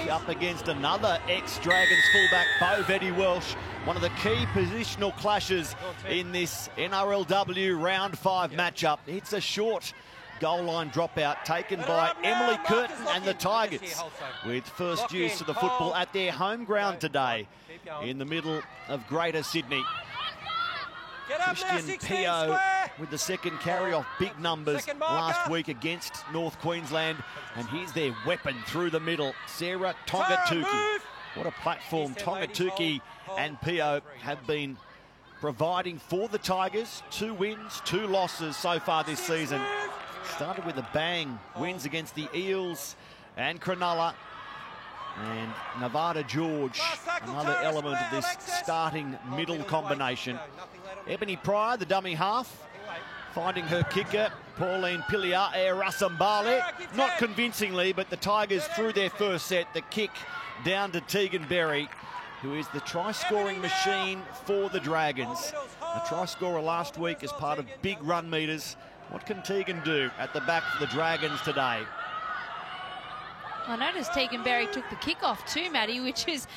up against another ex-Dragons fullback, Beau Vedi-Welsh. One of the key positional clashes in this NRLW Round 5 matchup. It's a short goal line dropout taken by Emily Curtin and the Tigers, with first use of the football at their home ground today in the middle of Greater Sydney. Christian Pio with the second carry off big numbers last week against North Queensland. And here's their weapon through the middle, Sarah Tongatuki. What a platform Tongatuki and Pio have been providing for the Tigers. 2 wins, 2 losses so far this season. Started with a bang, wins against the Eels and Cronulla. And Nevada George, another element of this starting middle combination. Ebony Pryor, the dummy half, finding her kicker, Pauline Piliae-Rasambale. Not convincingly, but the Tigers through their first set, the kick down to Tegan Berry, who is the try-scoring machine for the Dragons. A try-scorer last week as part of big run meters. What can Tegan do at the back for the Dragons today? I noticed Tegan Berry took the kick-off too, Maddie, which is,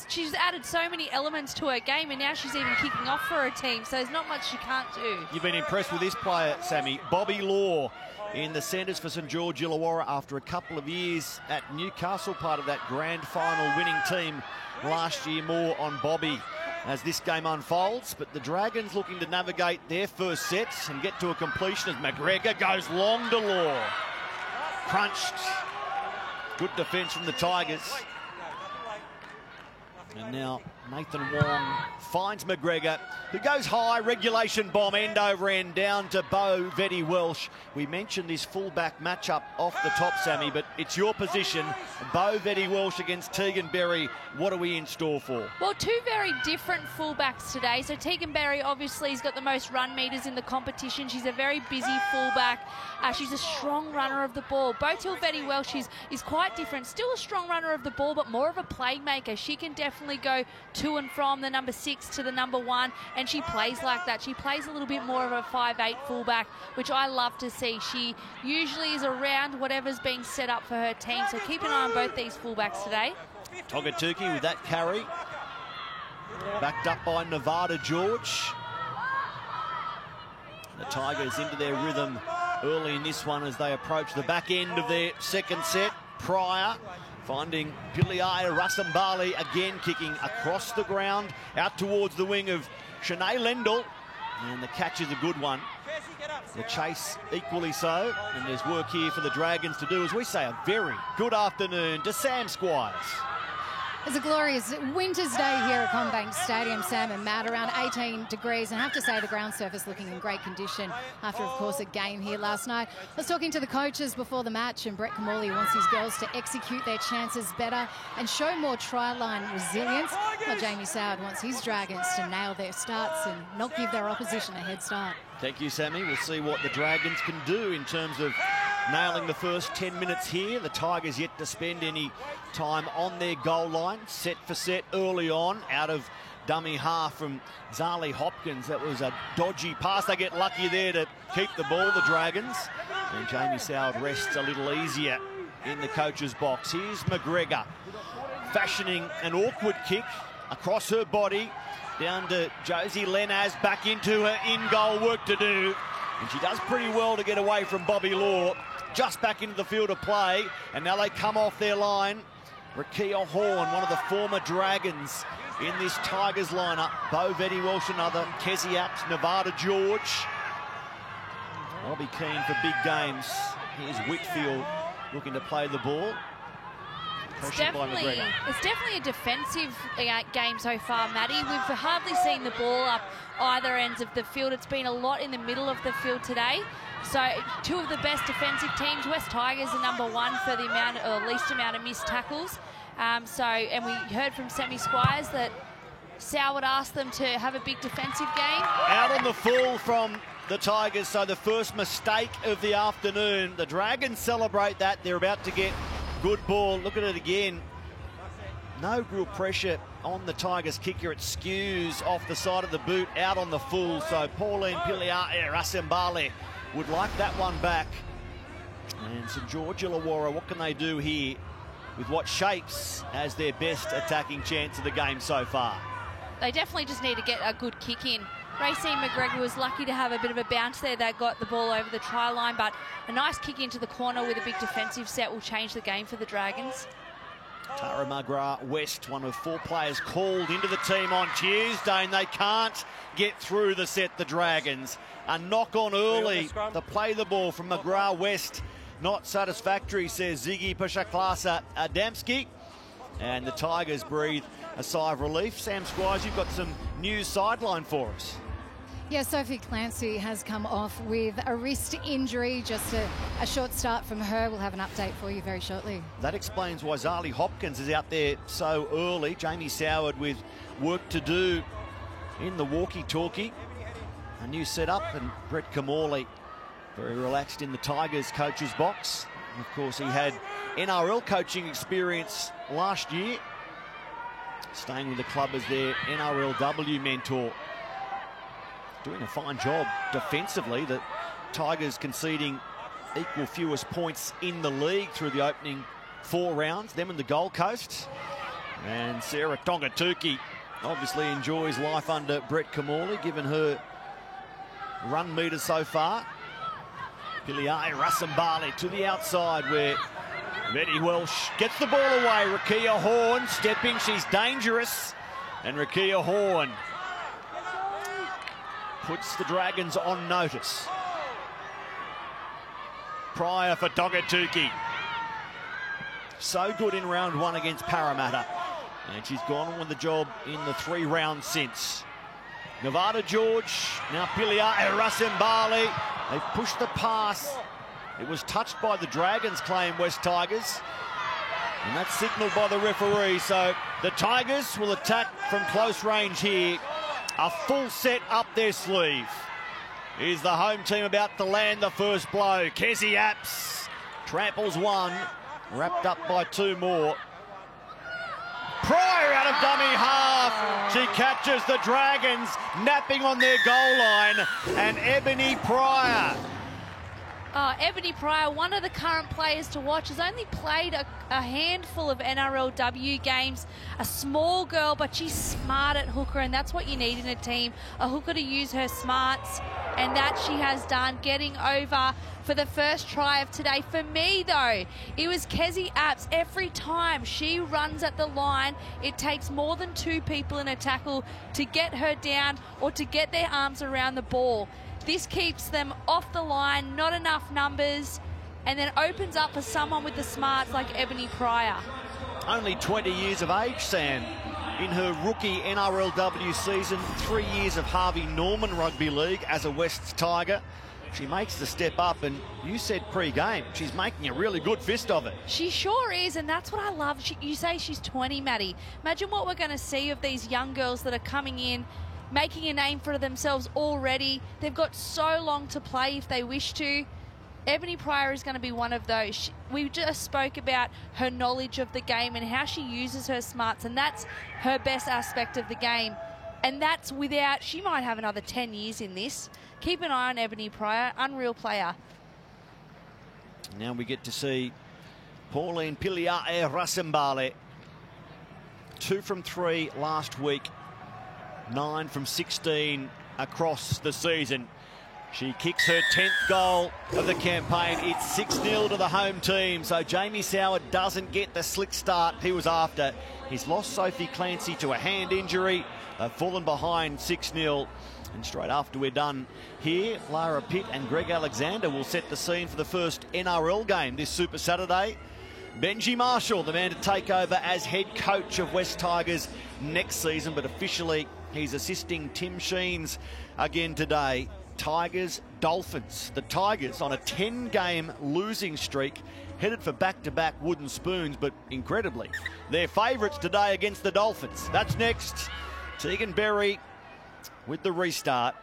she's added so many elements to her game, and now she's even kicking off for her team, so there's not much she can't do. You've been impressed with this player, Sammy. Bobby Law in the centres for St George Illawarra after a couple of years at Newcastle, part of that grand final winning team last year. More on Bobby as this game unfolds, but the Dragons looking to navigate their first sets and get to a completion as McGregor goes long to Law. Crunched. Good defence from the Tigers. And now Nathan Wong finds McGregor, who goes high, regulation bomb, end over end, down to Beau Vedi-Welsh. We mentioned this fullback matchup off the top, Sammy, but it's your position. Beau Vedi-Welsh against Tegan Berry. What are we in store for? Well, 2 very different fullbacks today. So Tegan Berry obviously has got the most run meters in the competition. She's a very busy fullback. She's a strong runner of the ball. Beau Vedi-Welsh is quite different. Still a strong runner of the ball, but more of a playmaker. She can definitely go to and from the number 6 to the number 1, and she plays like that. She plays a little bit more of a 5'8" fullback, which I love to see. She usually is around whatever's being set up for her team, so keep an eye on both these fullbacks today. Tongatuki with that carry, backed up by Nevada George. The Tigers into their rhythm early in this one as they approach the back end of their second set. Pryor finding Piliae-Rasambale again, kicking across the ground out towards the wing of Shanae Lendl, and the catch is a good one. The chase equally so, and there's work here for the Dragons to do. As we say, a very good afternoon to Sam Squires. It's a glorious winter's day here at CommBank Stadium, Sam and Matt, around 18 degrees. And I have to say the ground surface looking in great condition after, of course, a game here last night. I was talking to the coaches before the match, and Brett Camorley wants his girls to execute their chances better and show more try-line resilience, while Jamie Soward wants his Dragons to nail their starts and not give their opposition a head start. Thank you, Sammy. We'll see what the Dragons can do in terms of nailing the first 10 minutes here. The Tigers yet to spend any time on their goal line. Set for set early on, out of dummy half from Zali Hopkins. That was a dodgy pass. They get lucky there to keep the ball, the Dragons. And Jamie Soward rests a little easier in the coach's box. Here's McGregor fashioning an awkward kick across her body, down to Josie Lenaz, back into her in-goal, work to do. And she does pretty well to get away from Bobby Law. Just back into the field of play, and now they come off their line. Rakia Horn, one of the former Dragons in this Tigers lineup. Beau Vedi-Welsh another, Kezzy Apps, Nevada George. I'll be keen for big games. Here's Whitfield looking to play the ball. It's definitely a defensive game so far, Maddie. We've hardly seen the ball up either ends of the field. It's been a lot in the middle of the field today. So 2 of the best defensive teams. West Tigers are number 1 for the least amount of missed tackles. And we heard from Sammy Squires that Soward asked them to have a big defensive game. Out on the full from the Tigers, so the first mistake of the afternoon. The Dragons celebrate that. They're about to get good ball. Look at it again. No real pressure on the Tigers kicker. It skews off the side of the boot, out on the full. So Pauline Piliae-Rasambale would like that one back. And St George Illawarra, what can they do here? with what shapes as their best attacking chance of the game so far. They definitely just need to get a good kick in. Racine McGregor was lucky to have a bit of a bounce there. They got the ball over the try line, but a nice kick into the corner with a big defensive set will change the game for the Dragons. Tara McGrath West, one of 4 players called into the team on Tuesday, and they can't get through the set, the Dragons. A knock on early to play the ball from McGrath West. Not satisfactory, says Ziggy Pashaklasa Adamski. And the Tigers breathe a sigh of relief. Sam Squires, you've got some news sideline for us. Yeah, Sophie Clancy has come off with a wrist injury. Just a short start from her. We'll have an update for you very shortly. That explains why Zali Hopkins is out there so early. Jamie Soward with work to do in the walkie-talkie. A new setup, and Brett Kamali very relaxed in the Tigers coach's box. And of course, he had NRL coaching experience last year, staying with the club as their NRLW mentor. Doing a fine job defensively. The Tigers conceding equal fewest points in the league through the opening 4 rounds, them and the Gold Coast. And Sarah Tongatuki obviously enjoys life under Brett Kamali, given her run meters so far. Piliai Rasambali to the outside where Betty Welsh gets the ball away. Rakia Horn stepping, she's dangerous. And Rakia Horn puts the Dragons on notice. Pryor for Tongatuki. So good in round 1 against Parramatta. And she's gone on with the job in the 3 rounds since. Nevada George, now Piliai Rasambali. They pushed the pass. It was touched by the Dragons, claim West Tigers. And that's signalled by the referee. So the Tigers will attack from close range here. A full set up their sleeve. Is the home team about to land the first blow? Kezzy Apps tramples 1, wrapped up by 2 more. Pryor out of dummy half. She catches the Dragons napping on their goal line. And Ebony Pryor. Ebony Pryor, one of the current players to watch, has only played a handful of NRLW games. A small girl, but she's smart at hooker, and that's what you need in a team. A hooker to use her smarts, and that she has done, getting over for the first try of today. For me, though, it was Kezzy Apps. Every time she runs at the line, it takes more than 2 people in a tackle to get her down or to get their arms around the ball. This keeps them off the line, not enough numbers, and then opens up for someone with the smarts like Ebony Pryor. Only 20 years of age, Sam. In her rookie NRLW season, 3 years of Harvey Norman Rugby League as a West Tiger. She makes the step up, and you said pre-game, she's making a really good fist of it. She sure is, and that's what I love. You say she's 20, Maddie. Imagine what we're going to see of these young girls that are coming in, making a name for themselves already. They've got so long to play if they wish to. Ebony Pryor is going to be one of those. We just spoke about her knowledge of the game and how she uses her smarts, and that's her best aspect of the game. And that's without, she might have another 10 years in this. Keep an eye on Ebony Pryor, unreal player. Now we get to see Pauline Piliai Rasambali. 2 from 3 last week. 9 from 16 across the season. She kicks her 10th goal of the campaign. It's 6-0 to the home team. So Jamie Soward doesn't get the slick start he was after. He's lost Sophie Clancy to a hand injury. They've fallen behind 6-0. And straight after we're done here, Lara Pitt and Greg Alexander will set the scene for the first NRL game this Super Saturday. Benji Marshall, the man to take over as head coach of West Tigers next season, but officially he's assisting Tim Sheens again today. Tigers, Dolphins. The Tigers on a 10-game losing streak, headed for back-to-back wooden spoons, but incredibly, they're favourites today against the Dolphins. That's next. Tegan Berry with the restart.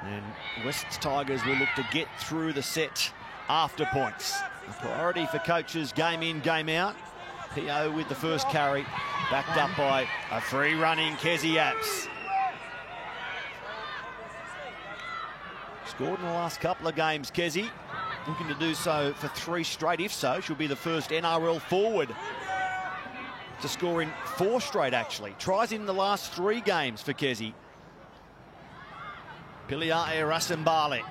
And West Tigers will look to get through the set after points. A priority for coaches game in, game out. PO with the first carry, backed up by a free-running Kezzy Apps. Scored in the last couple of games, Kezzy. looking to do so for 3 straight. If so, she'll be the first NRL forward to score in 4 straight, actually. Tries in the last 3 games for Kezi. Piliae Rasembali.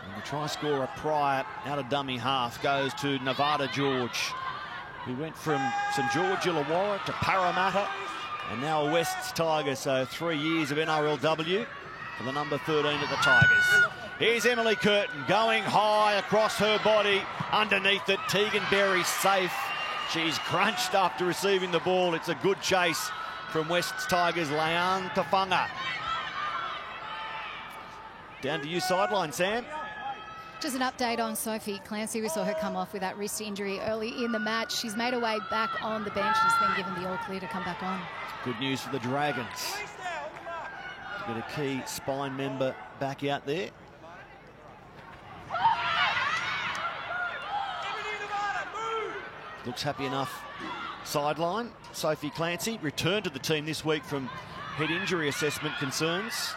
And the try scorer prior out of dummy half goes to Nevada George, who went from St George Illawarra to Parramatta and now a Wests Tiger, so 3 years of NRLW for the number 13 at the Tigers. Here's Emily Curtin going high across her body. Underneath it, Tegan Berry safe. She's crunched after receiving the ball. It's a good chase from Wests Tigers' Leanne Tafanga. Down to you sideline, Sam. Just an update on Sophie Clancy. We saw her come off with that wrist injury early in the match. She's made her way back on the bench and has been given the all clear to come back on. Good news for the Dragons. Got a key spine member back out there. Looks happy enough sideline. Sophie Clancy returned to the team this week from head injury assessment concerns.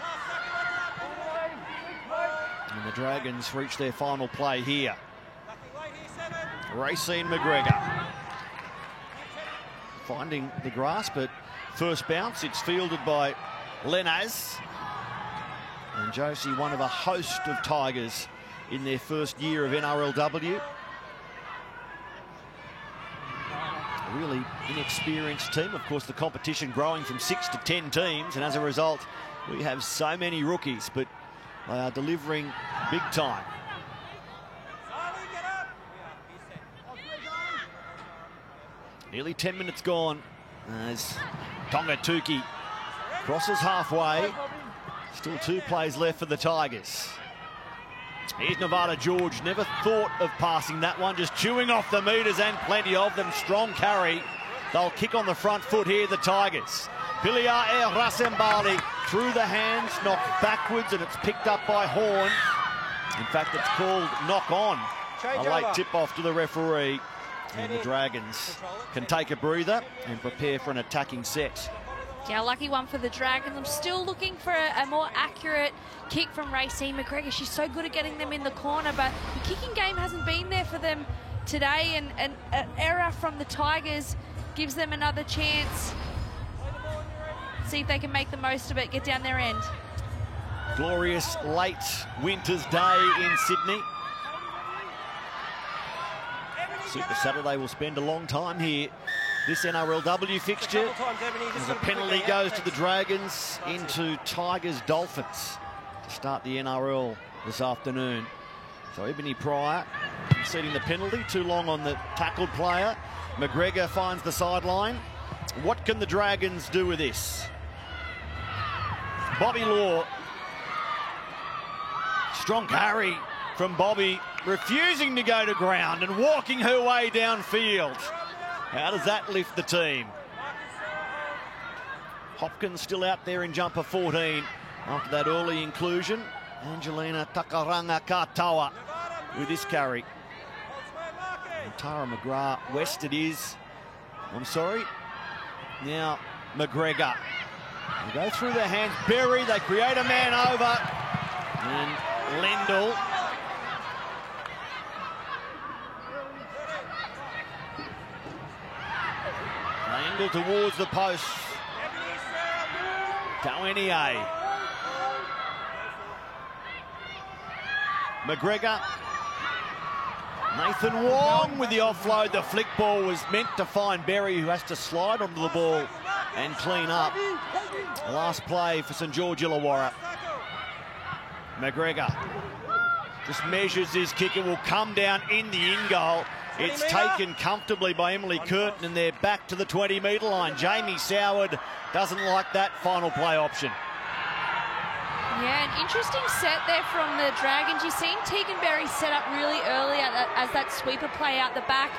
And the Dragons reach their final play here. Racine McGregor finding the grasp at first bounce. It's fielded by Lenaz. And Josie, one of a host of Tigers in their first year of NRLW. A really inexperienced team. Of course, the competition growing from 6 to 10 teams, and as a result, we have so many rookies, but they are delivering big time. Nearly 10 minutes gone as Tonga Tuki crosses halfway. Still 2 plays left for the Tigers. Here's Nevada George. Never thought of passing that one. Just chewing off the metres, and plenty of them. Strong carry. They'll kick on the front foot here, the Tigers. Piliae Rasembali through the hands, knocked backwards, and it's picked up by Horn. In fact, it's called knock on. A late tip-off to the referee. And the Dragons can take a breather and prepare for an attacking set. Yeah, lucky one for the Dragons. I'm still looking for a more accurate kick from Racine McGregor. She's so good at getting them in the corner, but the kicking game hasn't been there for them today, and an error from the Tigers gives them another chance. See if they can make the most of it, get down their end. Glorious late winter's day in Sydney. Super Saturday will spend a long time here. This NRLW fixture, as a penalty goes to the Dragons into Tigers Dolphins to start the NRL this afternoon. So Ebony Pryor conceding the penalty, too long on the tackled player. McGregor finds the sideline. What can the Dragons do with this? Bobby Law. Strong carry from Bobby, refusing to go to ground and walking her way downfield. How does that lift the team? Hopkins still out there in jumper 14 after that early inclusion. Angelina Takaranga Katawa with this carry. And Tara McGrath, West it is. I'm sorry. Now McGregor. They go through their hands. Berry, they create a man over. And Lendl. Angle towards the post. Tauenie. McGregor. Nathan Wong with the offload. The flick ball was meant to find Berry, who has to slide onto the ball and clean up. Last play for St George Illawarra. McGregor just measures his kick. It will come down in the in-goal. It's taken comfortably by Emily Curtin, and they're back to the 20-metre line. Jamie Soward doesn't like that final play option. Yeah, an interesting set there from the Dragons. You've seen Tegan Berry set up really early as that sweeper play out the back.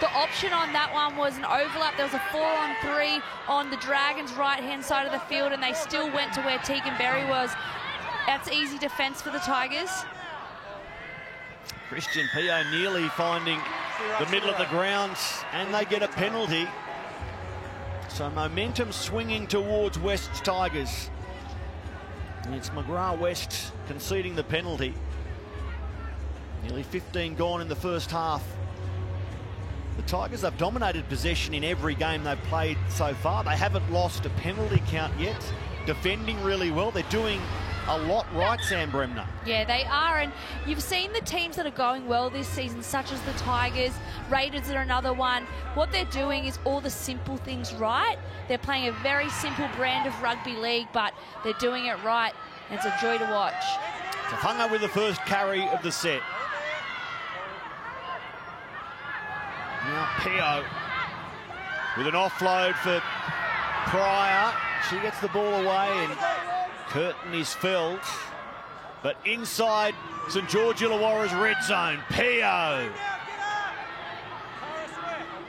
The option on that one was an overlap. There was a 4-on-3 on the Dragons' right-hand side of the field, and they still went to where Tegan Berry was. That's easy defence for the Tigers. Christian Pio nearly finding the middle of the ground, and they get a penalty. So momentum swinging towards Wests Tigers. And it's McGrath West conceding the penalty. Nearly 15 gone in the first half. The Tigers have dominated possession in every game they've played so far. They haven't lost a penalty count yet. Defending really well. They're doing a lot right, Sam Bremner. Yeah, they are, and you've seen the teams that are going well this season, such as the Tigers. Raiders are another one. What they're doing is all the simple things right. They're playing a very simple brand of rugby league, but they're doing it right, and it's a joy to watch. Tafanga with the first carry of the set. Now Pio with an offload for Pryor. She gets the ball away and Curtin is felled. But inside St George Illawarra's red zone, Pio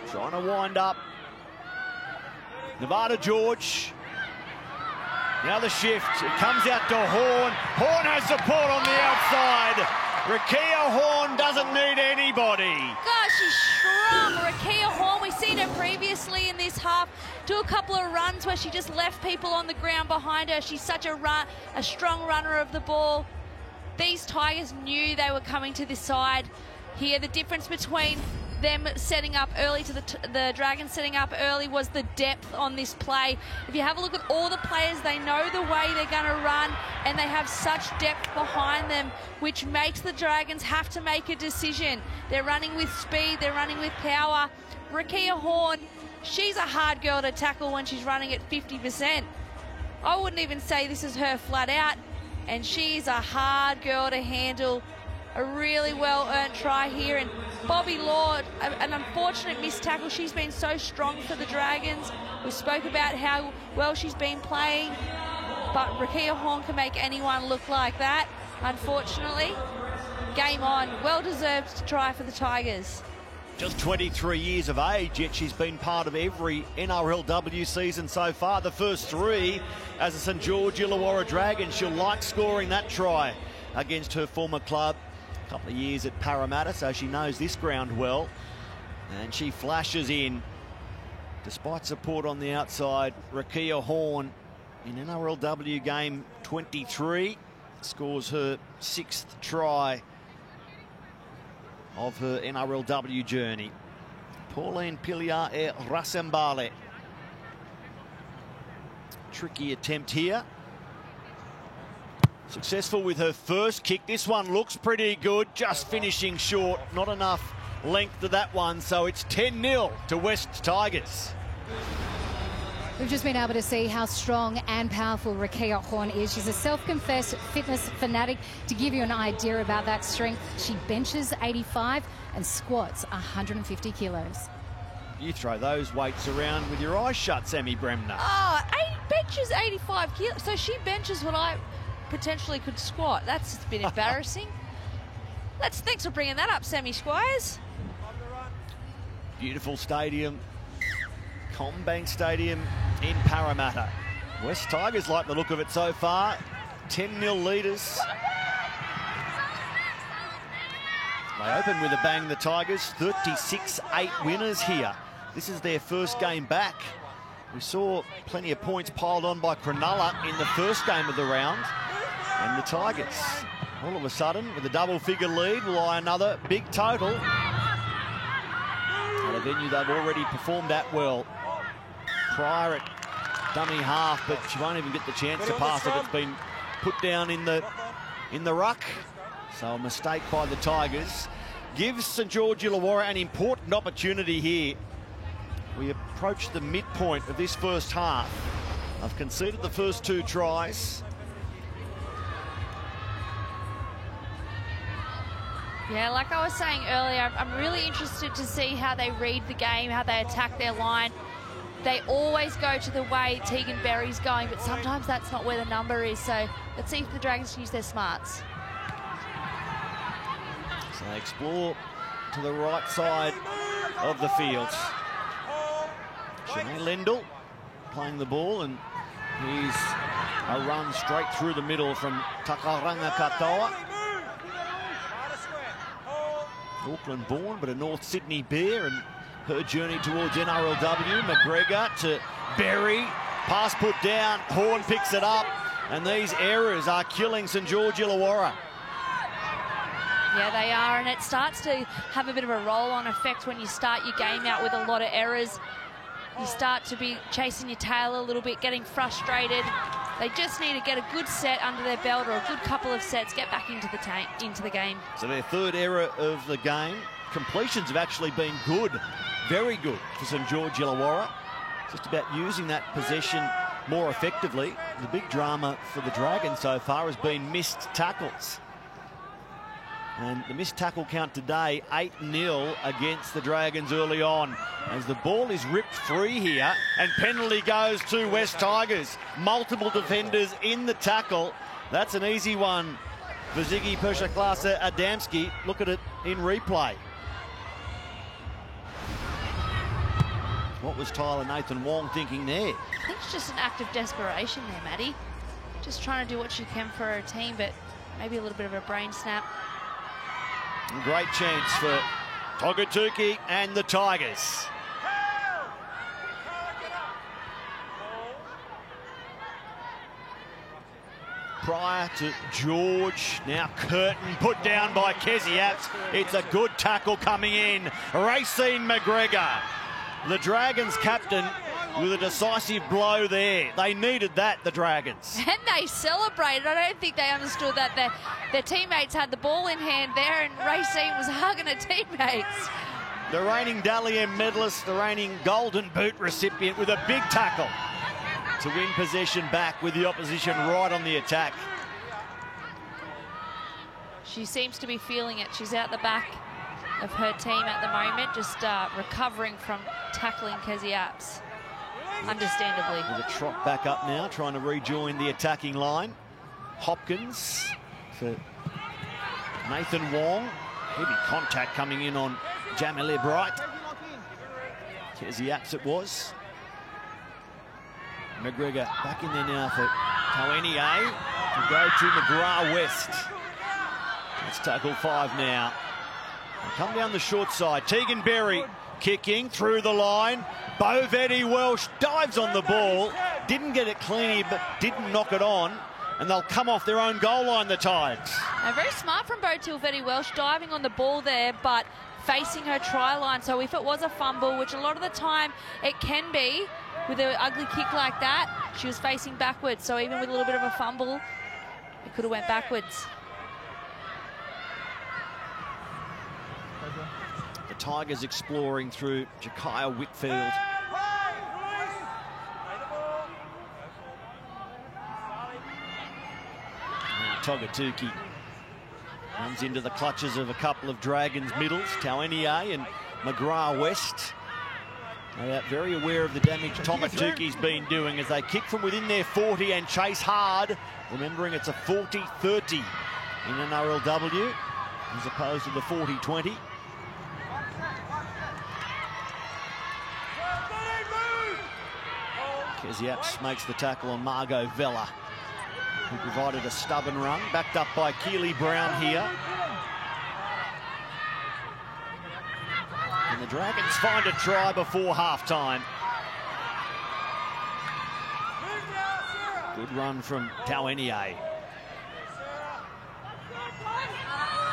trying to wind up Nevada George. Now the shift, it comes out to Horn. Horn has support on the outside. Rakia Horn doesn't need anybody. Gosh, she's strong. Rakia Horn, we've seen her previously in this half do a couple of runs where she just left people on the ground behind her. She's such a strong runner of the ball. These Tigers knew they were coming to this side here. The difference between them setting up early to the Dragons setting up early was the depth on this play. If you have a look at all the players, they know the way they're going to run, and they have such depth behind them, which makes the Dragons have to make a decision. They're running with speed, they're running with power. Rakia Horn, she's a hard girl to tackle when she's running at 50%. I wouldn't even say this is her flat out, and she's a hard girl to handle. A really well-earned try here, and Bobby Lord, an unfortunate missed tackle. She's been so strong for the Dragons. We spoke about how well she's been playing, but Rakia Horn can make anyone look like that, unfortunately. Game on. Well-deserved try for the Tigers. Just 23 years of age, yet she's been part of every NRLW season so far. The first three as a St George Illawarra Dragon. She'll like scoring that try against her former club. Couple of years at Parramatta, so she knows this ground well, and she flashes in despite support on the outside. Rakia Horn in NRLW game 23 scores her 6th try of her NRLW journey. Pauline Piliar-Rasembale. Tricky attempt here. Successful with her first kick. This one looks pretty good, just finishing short. Not enough length to that one, so it's 10-0 to West Tigers. We've just been able to see how strong and powerful Rakia Horn is. She's a self-confessed fitness fanatic. To give you an idea about that strength, she benches 85 and squats 150 kilos. You throw those weights around with your eyes shut, Sammy Bremner. Oh, benches 85 kilos. So she benches what I potentially could squat. That's a bit embarrassing. Thanks for bringing that up, Sammy Squires. Beautiful stadium, CommBank Stadium in Parramatta. West Tigers like the look of it so far. 10-0 leaders. They open with a bang, the Tigers. 36-8 winners here. This is their first game back. We saw plenty of points piled on by Cronulla in the first game of the round. And the Tigers, all of a sudden, with a double-figure lead, will eye another big total at a venue they've already performed at well. Pryor at dummy half, but she won't even get the chance to pass it. It's been put down in the ruck. So a mistake by the Tigers gives St George Illawarra an important opportunity here. We approach the midpoint of this first half. I've conceded the first 2 tries. Yeah, like I was saying earlier, I'm really interested to see how they read the game, how they attack their line. They always go to the way Tegan Berry's going, but sometimes that's not where the number is. So let's see if the Dragons can use their smarts. So they explore to the right side of the field. Shanae Lendl playing the ball, and here's a run straight through the middle from Takaranga Katoa. Auckland born, but a North Sydney Bear, and her journey towards NRLW. McGregor to Berry. Pass put down. Horn picks it up. And these errors are killing St George Illawarra. Yeah, they are, and it starts to have a bit of a roll-on effect when you start your game out with a lot of errors. You start to be chasing your tail a little bit, getting frustrated. They just need to get a good set under their belt or a good couple of sets, get back into the game. So their third error of the game. Completions have actually been good, very good for St George Illawarra. Just about using that possession more effectively. The big drama for the Dragons so far has been missed tackles. And the missed tackle count today, 8-0 against the Dragons early on. As the ball is ripped free here, and penalty goes to West Tigers. Multiple defenders in the tackle. That's an easy one for Ziggy Pershaklasser-Adamski. Look at it in replay. What was Tyler Nathan Wong thinking there? I think it's just an act of desperation there, Maddie. Just trying to do what she can for her team, but maybe a little bit of a brain snap. Great chance for Togatuki and the Tigers. Prior to George, now Curtin put down by Kezzy Apps. It's a good tackle coming in. Racine McGregor, the Dragons captain, with a decisive blow there. They needed that, the Dragons. And they celebrated. I don't think they understood that their teammates had the ball in hand there and Racine was hugging her teammates. The reigning Dally M medalist, the reigning Golden Boot recipient, with a big tackle to win possession back with the opposition right on the attack. She seems to be feeling it. She's out the back of her team at the moment, just recovering from tackling Kezzy Apps. Understandably. With a trot back up now, trying to rejoin the attacking line. Hopkins for Nathan Wong. Heavy contact coming in on Jamilia Bright. Kezzy Apps it was. McGregor back in there now for Tauenia to go to McGrath West. It's tackle 5 now. They come down the short side. Tegan Berry kicking through the line. Bovetti Welsh dives on the ball. Didn't get it clean, but didn't knock it on. And they'll come off their own goal line, the Tigers. Very smart from Bo Tilvetti Welsh, diving on the ball there, but facing her try line. So if it was a fumble, which a lot of the time it can be, with an ugly kick like that, she was facing backwards. So even with a little bit of a fumble, it could have went backwards. The Tigers exploring through Jakaya Whitfield. Now Togatuki comes into the clutches of a couple of Dragons middles, Tauenia and McGrath West. They are very aware of the damage Togatuki's been doing as they kick from within their 40 and chase hard. Remembering it's a 40-30 in an RLW as opposed to the 40-20. Kezzy Apps makes the tackle on Margot Vella, who provided a stubborn run, backed up by Keely Brown here. And the Dragons find a try before half-time. Good run from Tauenia.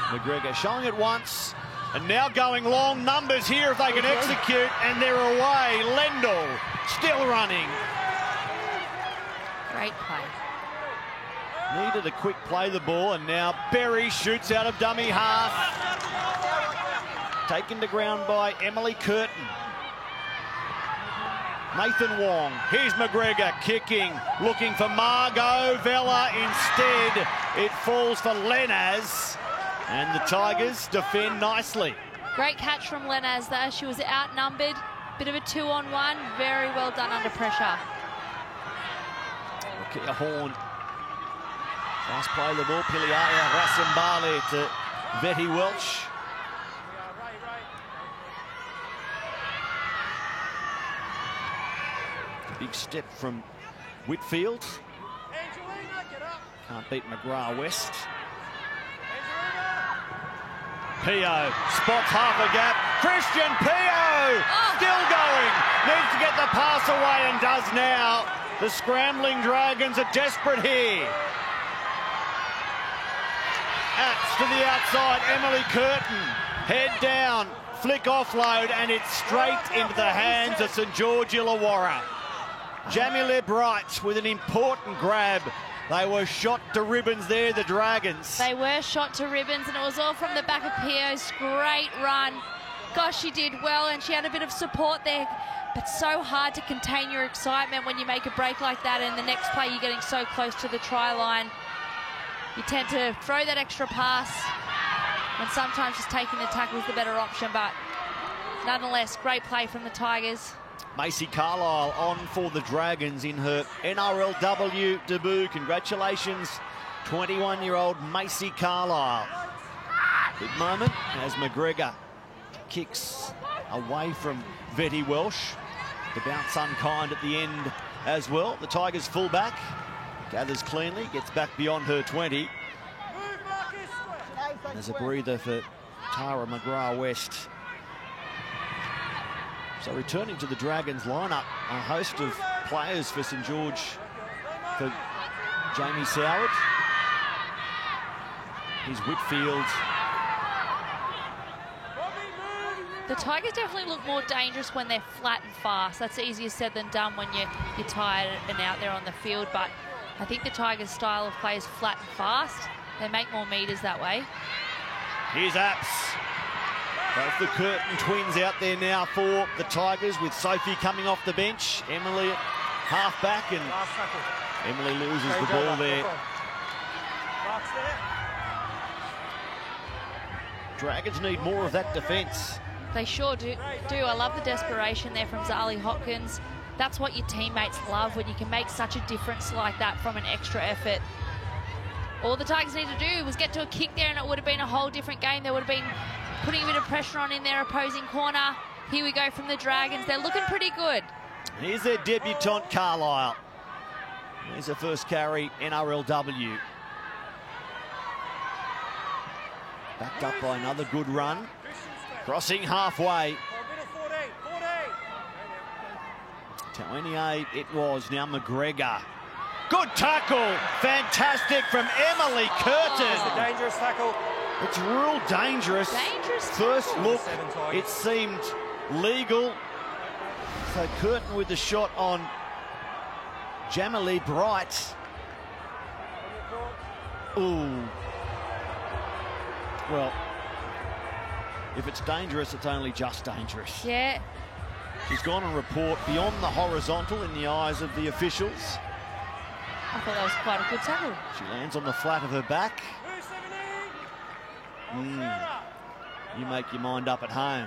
McGregor showing it once, and now going long. Numbers here if they can execute, and they're away. Lendl still running. Great play. Needed a quick play the ball, and now Berry shoots out of dummy half. Taken to ground by Emily Curtin. Nathan Wong. Here's McGregor kicking, looking for Margot Vella. Instead, it falls for Lenaz, and the Tigers defend nicely. Great catch from Lenaz there. She was outnumbered. Bit of a 2-on-1. Very well done under pressure. Kia Horn. Fast play the ball. Piliaya Rasimbale to Vetty Welch. Big step from Whitfield. Can't beat McGrath West. Pio spots half a gap. Christian Pio still going. Needs to get the pass away and does now. The scrambling Dragons are desperate here. Apps to the outside, Emily Curtin. Head down, flick offload, and it's straight into the hands of St George Illawarra. Jamila Bright with an important grab. They were shot to ribbons there, the Dragons. They were shot to ribbons, and it was all from the back of Pio's great run. Gosh, she did well, and she had a bit of support there. But so hard to contain your excitement when you make a break like that, and the next play you're getting so close to the try line. You tend to throw that extra pass, and sometimes just taking the tackle is the better option. But nonetheless, great play from the Tigers. Macy Carlisle on for the Dragons in her NRLW debut. Congratulations, 21-year-old Macy Carlisle. Big moment as McGregor kicks away from Vetty Welsh. The bounce unkind at the end as well. The Tigers fullback gathers cleanly, gets back beyond her 20. There's a breather for Tara McGrath-West. So returning to the Dragons lineup, a host of players for St George, for Jamie Soward. Here's Whitfield. The Tigers definitely look more dangerous when they're flat and fast. That's easier said than done when you're tired and out there on the field. But I think the Tigers' style of play is flat and fast. They make more metres that way. Here's Apps. Both the Curtin twins out there now for the Tigers, with Sophie coming off the bench. Emily at half-back, and Emily loses the ball there. Dragons need more of that defence. They sure do. I love the desperation there from Zali Hopkins. That's what your teammates love, when you can make such a difference like that from an extra effort. All the Tigers need to do was get to a kick there, and it would have been a whole different game. They would have been putting a bit of pressure on in their opposing corner. Here we go from the Dragons. They're looking pretty good. Here's their debutant, Carlisle. Here's her first carry, NRLW. Backed up by another good run. Crossing halfway. 28 it was, now McGregor. Good tackle, fantastic from Emily Curtin. It's a dangerous tackle. It's real dangerous. First look, it seemed legal. So Curtin with the shot on Jamila Bright. Ooh. Well, if it's dangerous, it's only just dangerous. Yeah. She's gone on report beyond the horizontal in the eyes of the officials. I thought that was quite a good tackle. She lands on the flat of her back. You make your mind up at home.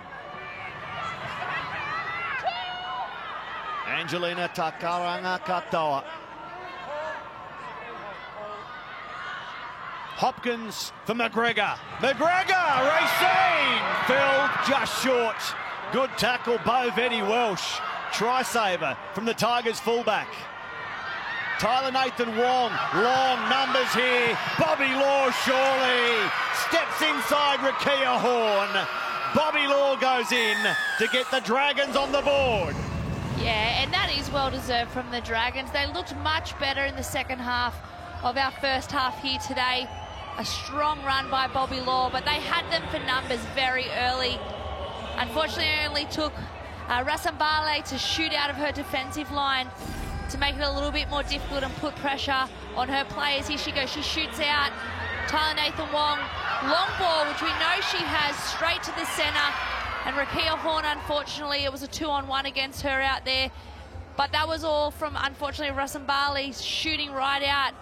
Angelina Takaranga-Katoa. Hopkins for McGregor. McGregor racing! Fell just short. Good tackle, Bo Vetty Welsh. Try-saver from the Tigers fullback. Tyler Nathan Wong, long numbers here. Bobby Law surely steps inside Rakia Horn. Bobby Law goes in to get the Dragons on the board. Yeah, and that is well deserved from the Dragons. They looked much better in the second half of our first half here today. A strong run by Bobby Law, but they had them for numbers very early. Unfortunately, it only took Rasambale to shoot out of her defensive line to make it a little bit more difficult and put pressure on her players. Here she goes, she shoots out. Tyler Nathan Wong, long ball, which we know she has, straight to the centre. And Rakia Horn, unfortunately, it was a 2-on-1 against her out there. But that was all from, unfortunately, Rasambale shooting right out.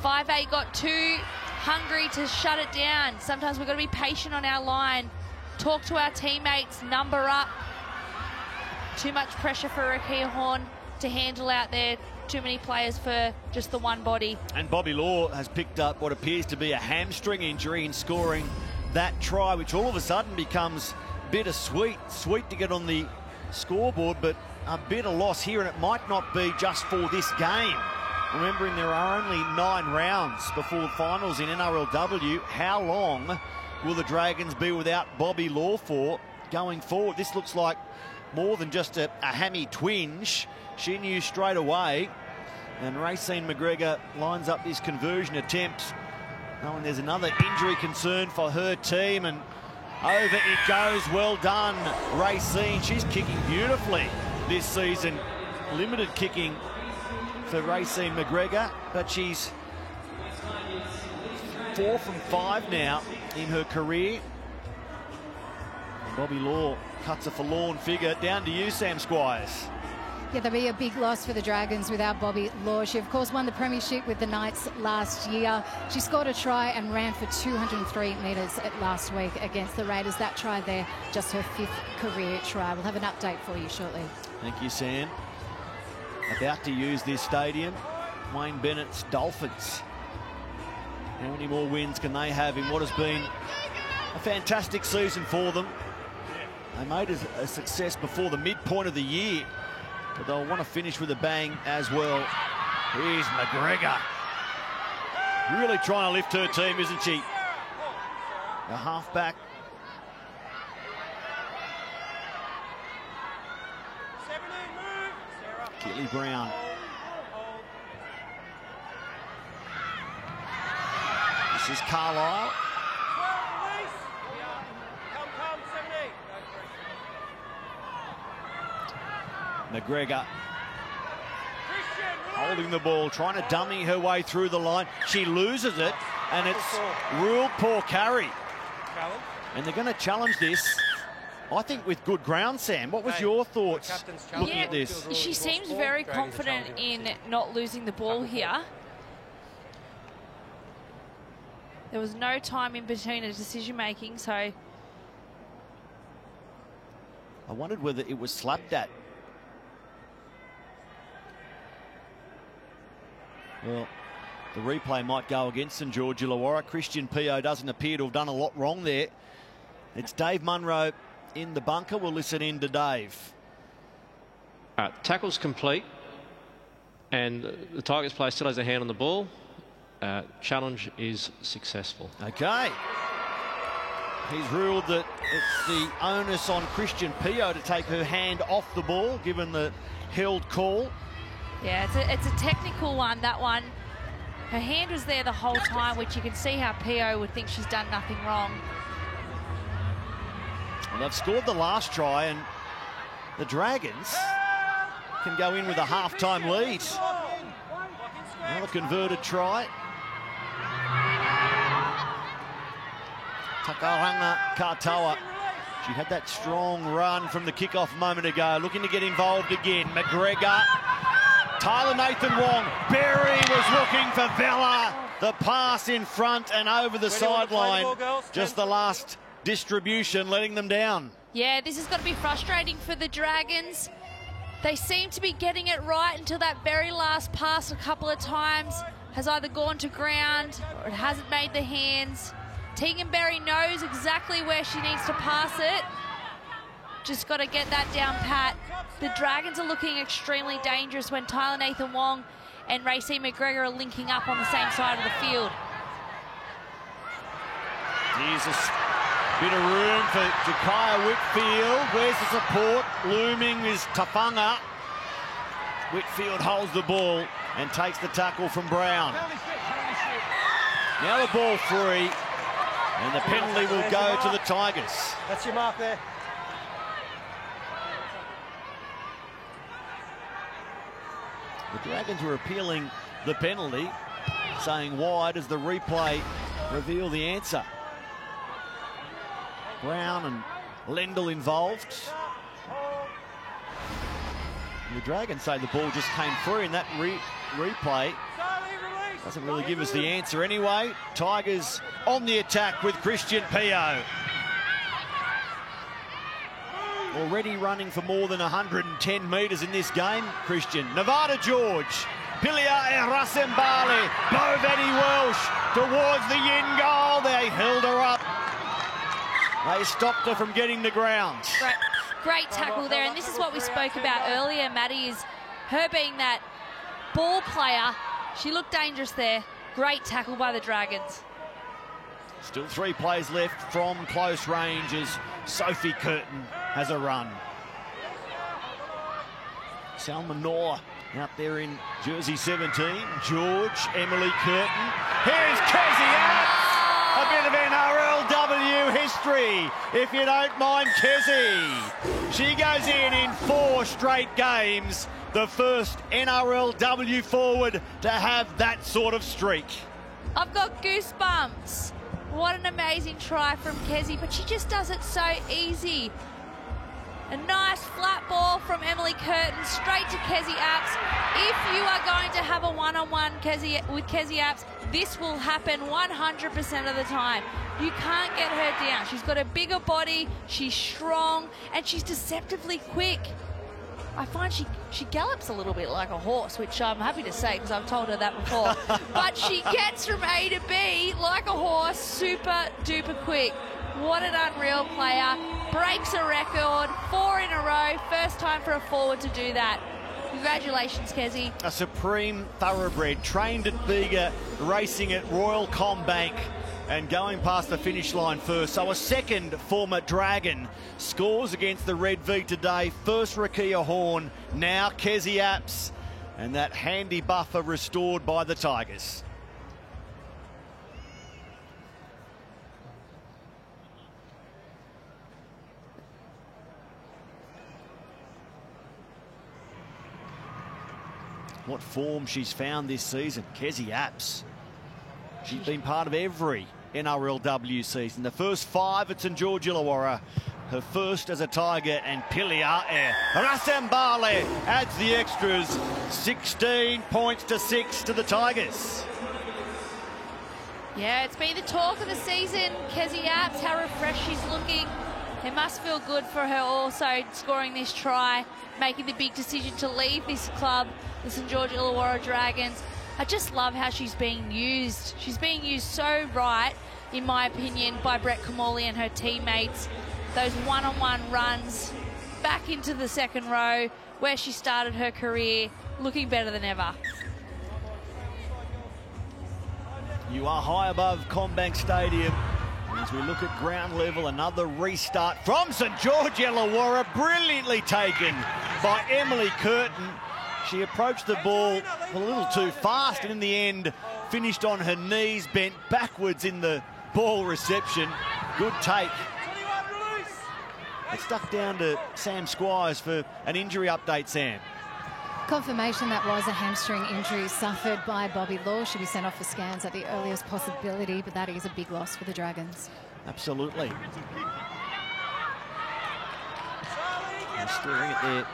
5'8" got too hungry to shut it down. Sometimes we've got to be patient on our line. Talk to our teammates, number up. Too much pressure for Rakia Horn to handle out there. Too many players for just the one body. And Bobby Law has picked up what appears to be a hamstring injury in scoring that try, which all of a sudden becomes bittersweet. Sweet to get on the scoreboard, but a bitter loss here, and it might not be just for this game. Remembering there are only 9 rounds before the finals in NRLW. How long will the Dragons be without Bobby Law for? going forward. This looks like more than just a hammy twinge. She knew straight away. And Racine McGregor lines up this conversion attempt, knowing there's another injury concern for her team, and over it goes. Well done, Racine. She's kicking beautifully this season. Limited kicking for Racine McGregor, but she's 4 from 5 now in her career. And Bobby Law cuts a forlorn figure. Down to you, Sam Squires. Yeah, there'll be a big loss for the Dragons without Bobby Law. She, of course, won the premiership with the Knights last year. She scored a try and ran for 203 metres last week against the Raiders. That try there, just her 5th career try. We'll have an update for you shortly. Thank you, Sam. About to use this stadium, Wayne Bennett's Dolphins. How many more wins can they have in what has been a fantastic season for them? They made a success before the midpoint of the year, but they'll want to finish with a bang as well. Here's McGregor. Really trying to lift her team, isn't she? The halfback. Kelly Brown. This is Carlisle. McGregor holding the ball, trying to dummy her way through the line. She loses it, and it's ruled poor carry. And they're going to challenge this, I think, with good ground, Sam. What was your thoughts looking at this? She seems very confident in not losing the ball here. There was no time in between a decision-making, so... I wondered whether it was slapped at. Well, the replay might go against St George Illawarra. Christian Pio doesn't appear to have done a lot wrong there. It's Dave Munro in the bunker. We'll listen in to Dave. Tackle's complete, and the Tigers player still has a hand on the ball. Challenge is successful. Okay. He's ruled that it's the onus on Christian Pio to take her hand off the ball, given the held call. Yeah, it's a technical one, that one. Her hand was there the whole time, which you can see how Pio would think she's done nothing wrong. Well, they've scored the last try, and the Dragons can go in with a half-time lead. Another converted try. Takaranga Katoa. She had that strong run from the kickoff a moment ago, looking to get involved again. McGregor. Tyler Nathan Wong. Berry was looking for Vella. The pass in front and over the sideline. Just the last distribution letting them down. Yeah, this has got to be frustrating for the Dragons. They seem to be getting it right until that very last pass a couple of times has either gone to ground or it hasn't made the hands. Tegan Berry knows exactly where she needs to pass it. Just got to get that down pat. The Dragons are looking extremely dangerous when Tyler Nathan Wong and Racine McGregor are linking up on the same side of the field. Here's a bit of room for Jakaya Whitfield. Where's the support? Looming is Tafanga. Whitfield holds the ball and takes the tackle from Brown. Now the ball free, and the penalty will go to the Tigers. That's your mark there. The Dragons were appealing the penalty, saying why does the replay reveal the answer? Brown and Lendl involved. The Dragons say the ball just came through, and that replay doesn't really give us the answer anyway. Tigers on the attack with Christian Pio. Already running for more than 110 metres in this game, Christian. Nevada George, Pilia Erasembali, Bovani Welsh towards the in goal. They held her up. They stopped her from getting the ground. Great tackle there, and this is what we spoke about earlier, Maddie, is her being that ball player. She looked dangerous there. Great tackle by the Dragons. Still 3 plays left from close range as Sophie Curtin has a run. Salma Noor out there in jersey 17. George, Emily Curtin. Here's Kezzy Apps. A bit of NRLW history, if you don't mind, Kezzy. She goes in 4 straight games. The first NRLW forward to have that sort of streak. I've got goosebumps. What an amazing try from Kezzy, but she just does it so easy. A nice flat ball from Emily Curtin straight to Kezzy Apps. If you are going to have a one-on-one with Kezzy Apps, this will happen 100% of the time. You can't get her down. She's got a bigger body, she's strong, and she's deceptively quick. I find she gallops a little bit like a horse, which I'm happy to say because I've told her that before. But she gets from A to B like a horse, super duper quick. What an unreal player. Breaks a record, 4 in a row. First time for a forward to do that. Congratulations, Kezzy. A supreme thoroughbred, trained at Bega, racing at Royal Combank and going past the finish line first. So a second former Dragon scores against the Red V today. First Rakia Horn, now Kezzy Apps, and that handy buffer restored by the Tigers. What form she's found this season, Kezzy Apps. She's been part of every NRLW season. The first 5 at St George Illawarra, her first as a Tiger, and Pilia'e Rasembale adds the extras. 16 points to 6 to the Tigers. Yeah, it's been the talk of the season. Kezzy Apps, how refreshed she's looking. It must feel good for her also scoring this try, making the big decision to leave this club, the St George Illawarra Dragons. I just love how she's being used. She's being used so right, in my opinion, by Brett Kimmorley and her teammates. Those one-on-one runs back into the second row where she started her career, looking better than ever. You are high above Combank Stadium. As we look at ground level, another restart from St George Illawarra, brilliantly taken by Emily Curtin. She approached the ball a little too fast and in the end finished on her knees, bent backwards in the ball reception. Good take. It's stuck down to Sam Squires for an injury update, Sam. Confirmation that was a hamstring injury suffered by Bobby Law. Should be sent off for scans at the earliest possibility, but that is a big loss for the Dragons. Absolutely. They're staring at their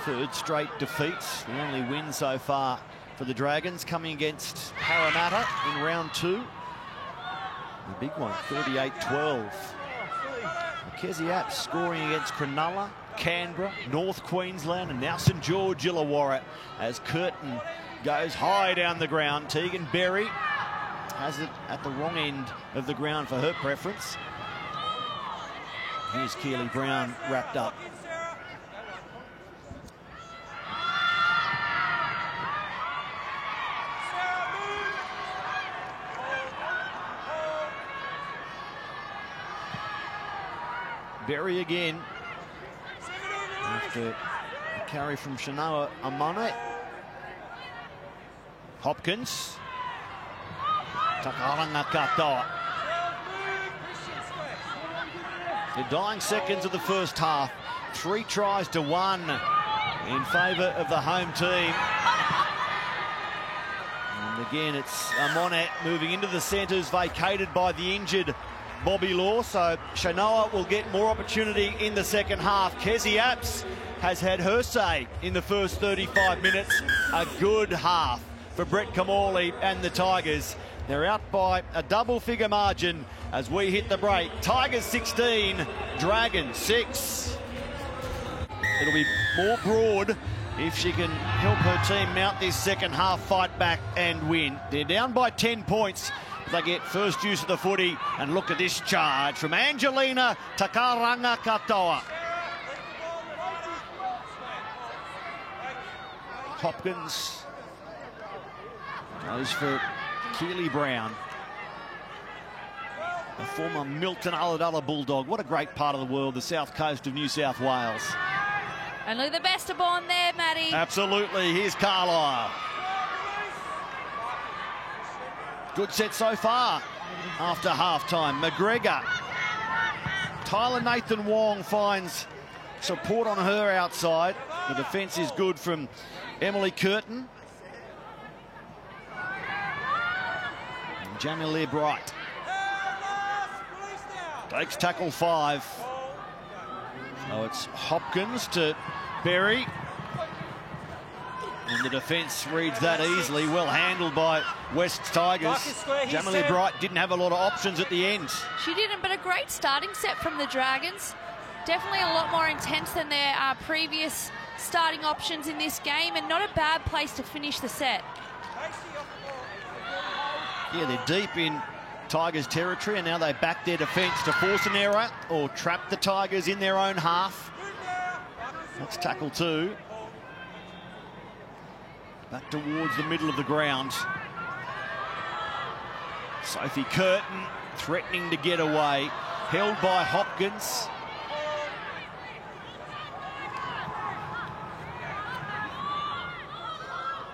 3rd straight defeats. The only win so far for the Dragons coming against Parramatta in round 2. The big one, 38-12. Kezzy Apps scoring against Cronulla, Canberra, North Queensland, and now St George Illawarra as Curtin goes high down the ground. Tegan Berry has it at the wrong end of the ground for her preference. Here's Keely Brown wrapped up. Berry again. After a carry from Shanoa Amane. Hopkins. Takaranga Katoa. The dying seconds of the first half. 3 tries to 1 in favour of the home team. And again, it's Amane moving into the centres, vacated by the injured Bobby Law, so Shanoa will get more opportunity in the second half. Kezzy Apps has had her say in the first 35 minutes. A good half for Brett Kimmorley and the Tigers. They're out by a double-figure margin as we hit the break. Tigers 16, Dragons 6. It'll be more broad if she can help her team mount this second half fight back and win. They're down by 10 points. They get first use of the footy, and look at this charge from Angelina Takaranga Katoa. Hopkins goes for Keely Brown. a former Milton Ulladulla Bulldog. What a great part of the world, the south coast of New South Wales. And look at the best are born there, Maddie. Absolutely. Here's Carlisle. Good set so far after half-time. McGregor. Tyler Nathan Wong finds support on her outside. The defence is good from Emily Curtin. And Jamilia Bright takes tackle 5. So it's Hopkins to Berry. And the defence reads that easily. Well handled by West Tigers. Jamilia Bright didn't have a lot of options at the end. She didn't, but a great starting set from the Dragons. Definitely a lot more intense than their previous starting options in this game, and not a bad place to finish the set. Yeah, they're deep in Tigers territory, and now they back their defence to force an error or trap the Tigers in their own half. That's tackle 2. Back towards the middle of the ground. Sophie Curtin threatening to get away. Held by Hopkins.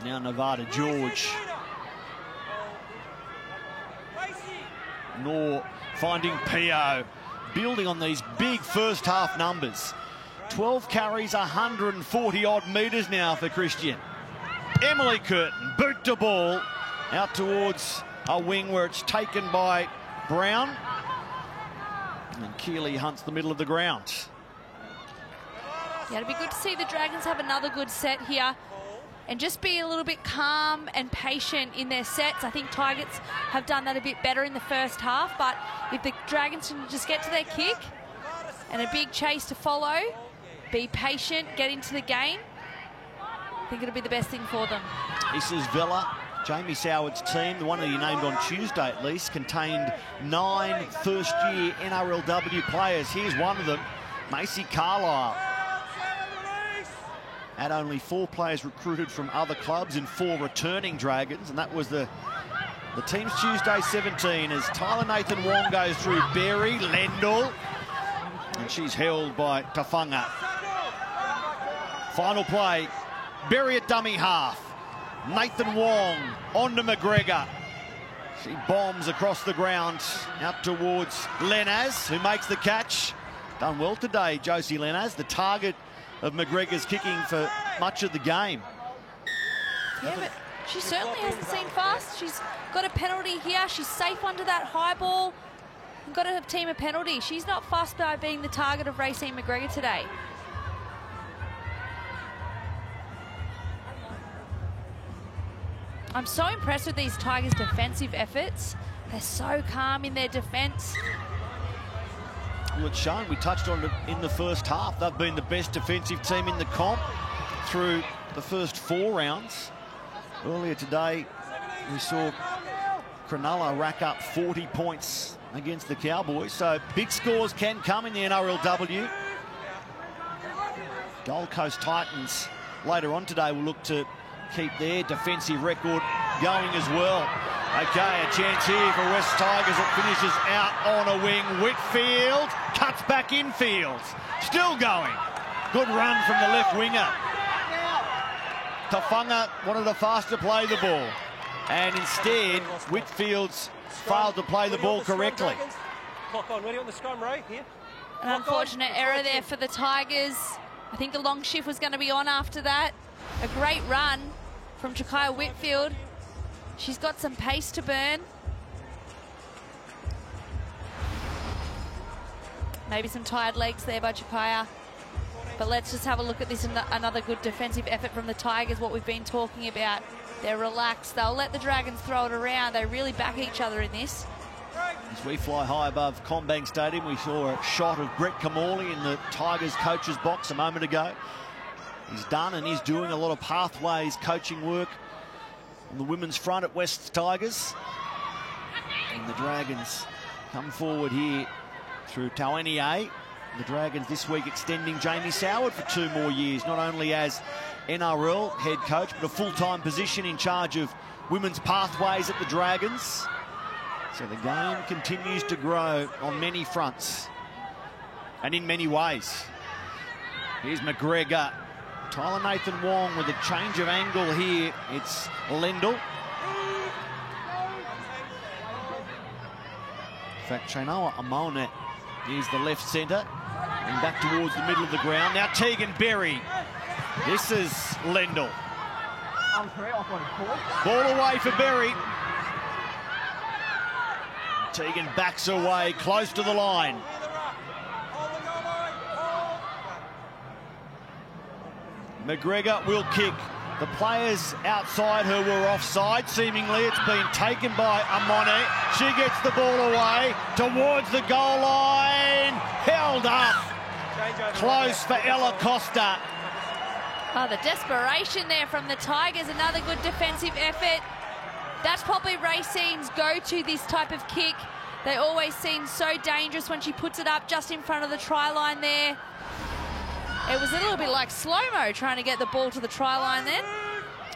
Now Nevada George. Nor finding Pio. Building on these big first half numbers. 12 carries, 140 odd metres now for Christian. Emily Curtin, boot to ball, out towards a wing where it's taken by Brown. And Keeley hunts the middle of the ground. Yeah, it'd be good to see the Dragons have another good set here and just be a little bit calm and patient in their sets. I think Tigers have done that a bit better in the first half, but if the Dragons can just get to their kick and a big chase to follow, be patient, get into the game, I think it'll be the best thing for them. This is Villa. Jamie Soward's team, the one that he named on Tuesday at least, contained 9 first-year NRLW players. Here's one of them, Macy Carlisle. Had only 4 players recruited from other clubs and 4 returning Dragons, and that was the team's Tuesday 17 as Tyler Nathan Wong goes through Berry, Lendl, and she's held by Tafunga. Final play. Berry at dummy half. Nathan Wong on to McGregor. She bombs across the ground out towards Lenaz, who makes the catch. Done well today, Josie Lenaz, the target of McGregor's kicking for much of the game. Yeah, but she certainly hasn't seen fast. She's got a penalty here. She's safe under that high ball and got her team a penalty. She's not fussed by being the target of Racine McGregor today. I'm so impressed with these Tigers' defensive efforts. They're so calm in their defence. Well, it's shown. We touched on it in the first half. They've been the best defensive team in the comp through the first 4 rounds. Earlier today, we saw Cronulla rack up 40 points against the Cowboys. So big scores can come in the NRLW. Gold Coast Titans later on today will look to keep their defensive record going as well. Okay, a chance here for West Tigers. It finishes out on a wing. Whitfield cuts back infield. Still going. Good run from the left winger. Tafunga wanted to faster play the ball. And instead, Whitfield's failed to play the ball correctly. Clock on, ready on the scrum, Ray. Here. An unfortunate error there for the Tigers. I think the long shift was going to be on after that. A great run from Jakaya Whitfield. She's got some pace to burn. Maybe some tired legs there by Jakaya. But let's just have a look at this. Another good defensive effort from the Tigers, what we've been talking about. They're relaxed. They'll let the Dragons throw it around. They really back each other in this. As we fly high above CommBank Stadium, we saw a shot of Brett Kamali in the Tigers coach's box a moment ago. He's done and he's doing a lot of pathways coaching work on the women's front at West Tigers. And the Dragons come forward here through Tawania. The Dragons this week extending Jamie Soward for 2 more years, not only as NRL head coach, but a full-time position in charge of women's pathways at the Dragons. So the game continues to grow on many fronts and in many ways. Here's McGregor. Tyler Nathan Wong with a change of angle here. It's Lendl. In fact, Chainoa Amone is the left centre. And back towards the middle of the ground. Now Tegan Berry. This is Lendl. Ball away for Berry. Tegan backs away, close to the line. McGregor will kick. The players outside her were offside. Seemingly it's been taken by Amone. She gets the ball away towards the goal line. Held up. Close for Ella Costa. Oh, the desperation there from the Tigers. Another good defensive effort. That's probably Racine's go-to, this type of kick. They always seem so dangerous when she puts it up just in front of the try line there. It was a little bit like slow-mo trying to get the ball to the try line then.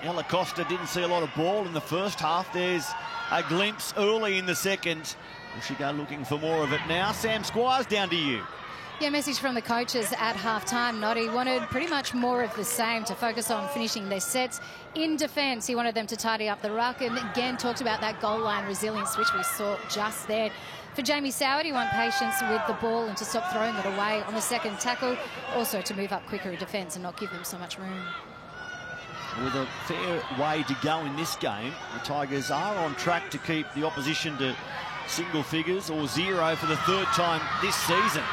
Ella Costa didn't see a lot of ball in the first half. There's a glimpse early in the second. Will she go looking for more of it now? Sam Squires, down to you. Yeah, message from the coaches at half-time. Noddy wanted pretty much more of the same, to focus on finishing their sets. In defence, he wanted them to tidy up the ruck, and again talked about that goal line resilience, which we saw just there. For Jamie Soward, he wanted patience with the ball and to stop throwing it away on the second tackle. Also to move up quicker in defence and not give them so much room. With a fair way to go in this game, the Tigers are on track to keep the opposition to single figures or zero for the third time this season.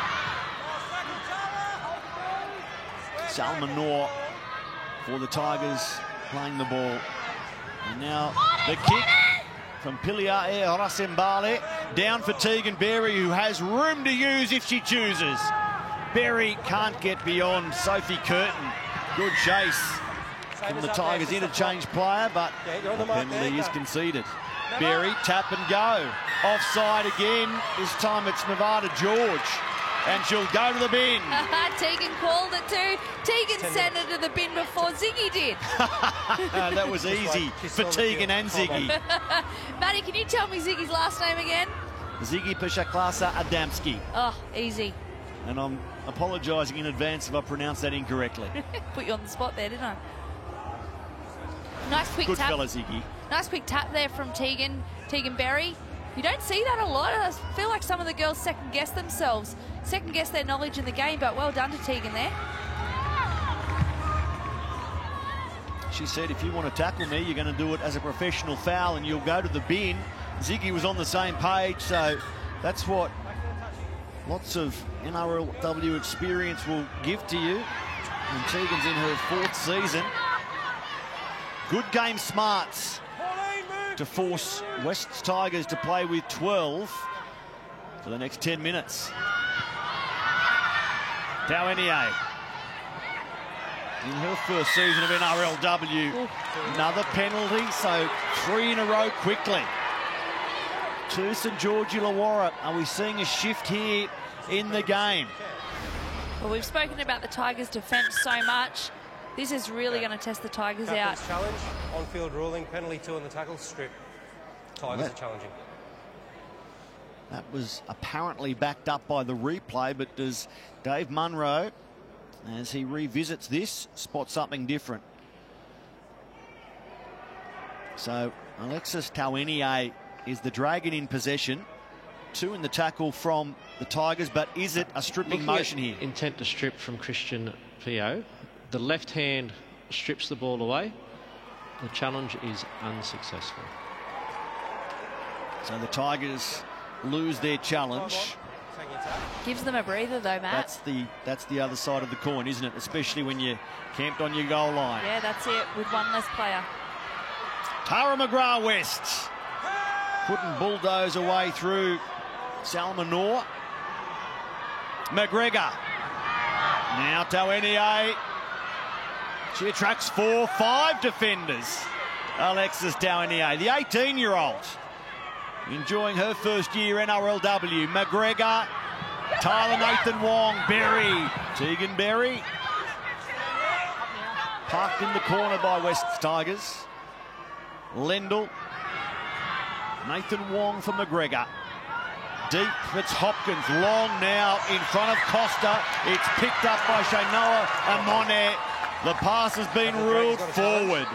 Salma Noor for the Tigers playing the ball. And now the kick from Piliae Rasembale down for Tegan Berry, who has room to use if she chooses. Berry can't get beyond Sophie Curtin. Good chase from the Tigers interchange player, but the penalty is conceded. Berry, tap and go. Offside again. This time it's Nevada George. And she'll go to the bin. Tegan called it too. Tegan sent it to the bin before Ziggy did. That was easy for Tegan and Ziggy. Maddie, can you tell me Ziggy's last name again? Ziggy Pishaklasa Adamski. Oh, easy. And I'm apologising in advance if I pronounced that incorrectly. Put you on the spot there, didn't I? Nice quick Good tap. fella, Ziggy. Nice quick tap there from Tegan Berry. You don't see that a lot. I feel like some of the girls second-guess themselves, second-guess their knowledge in the game, but well done to Tegan there. She said, if you want to tackle me, you're going to do it as a professional foul and you'll go to the bin. Ziggy was on the same page, so that's what lots of NRLW experience will give to you. And Tegan's in her fourth season. Good game smarts to force West's Tigers to play with 12 for the next 10 minutes. Taunier in her first season of NRLW. Another penalty, so 3 in a row quickly. To St George Illawarra. Are we seeing a shift here in the game? Well, we've spoken about the Tigers' defence so much. This is really going to test the Tigers out. Challenge, on-field ruling, penalty 2 on the tackle strip. Tigers are challenging. That was apparently backed up by the replay, but does Dave Munro, as he revisits this, spot something different? So Alexis Taunier is the Dragon in possession. 2 in the tackle from the Tigers, but is it a stripping motion here? Intent to strip from Christian Pio. The left hand strips the ball away. The challenge is unsuccessful. So the Tigers lose their challenge. Gives them a breather though, Matt. That's the other side of the coin, isn't it? Especially when you're camped on your goal line. Yeah, that's it, with one less player. Tara McGrath West couldn't bulldoze away through Salma Noor. McGregor. Now Taunier. She attracts 4-5 defenders. Alexis Taunier, the 18-year-old, enjoying her first year NRLW. McGregor, Tyler Nathan Wong, Berry, Tegan Berry. Parked in the corner by West's Tigers. Lendl. Nathan Wong for McGregor. Deep, it's Hopkins. Long now in front of Costa. It's picked up by Shanoa Amone. The pass has been ruled forward.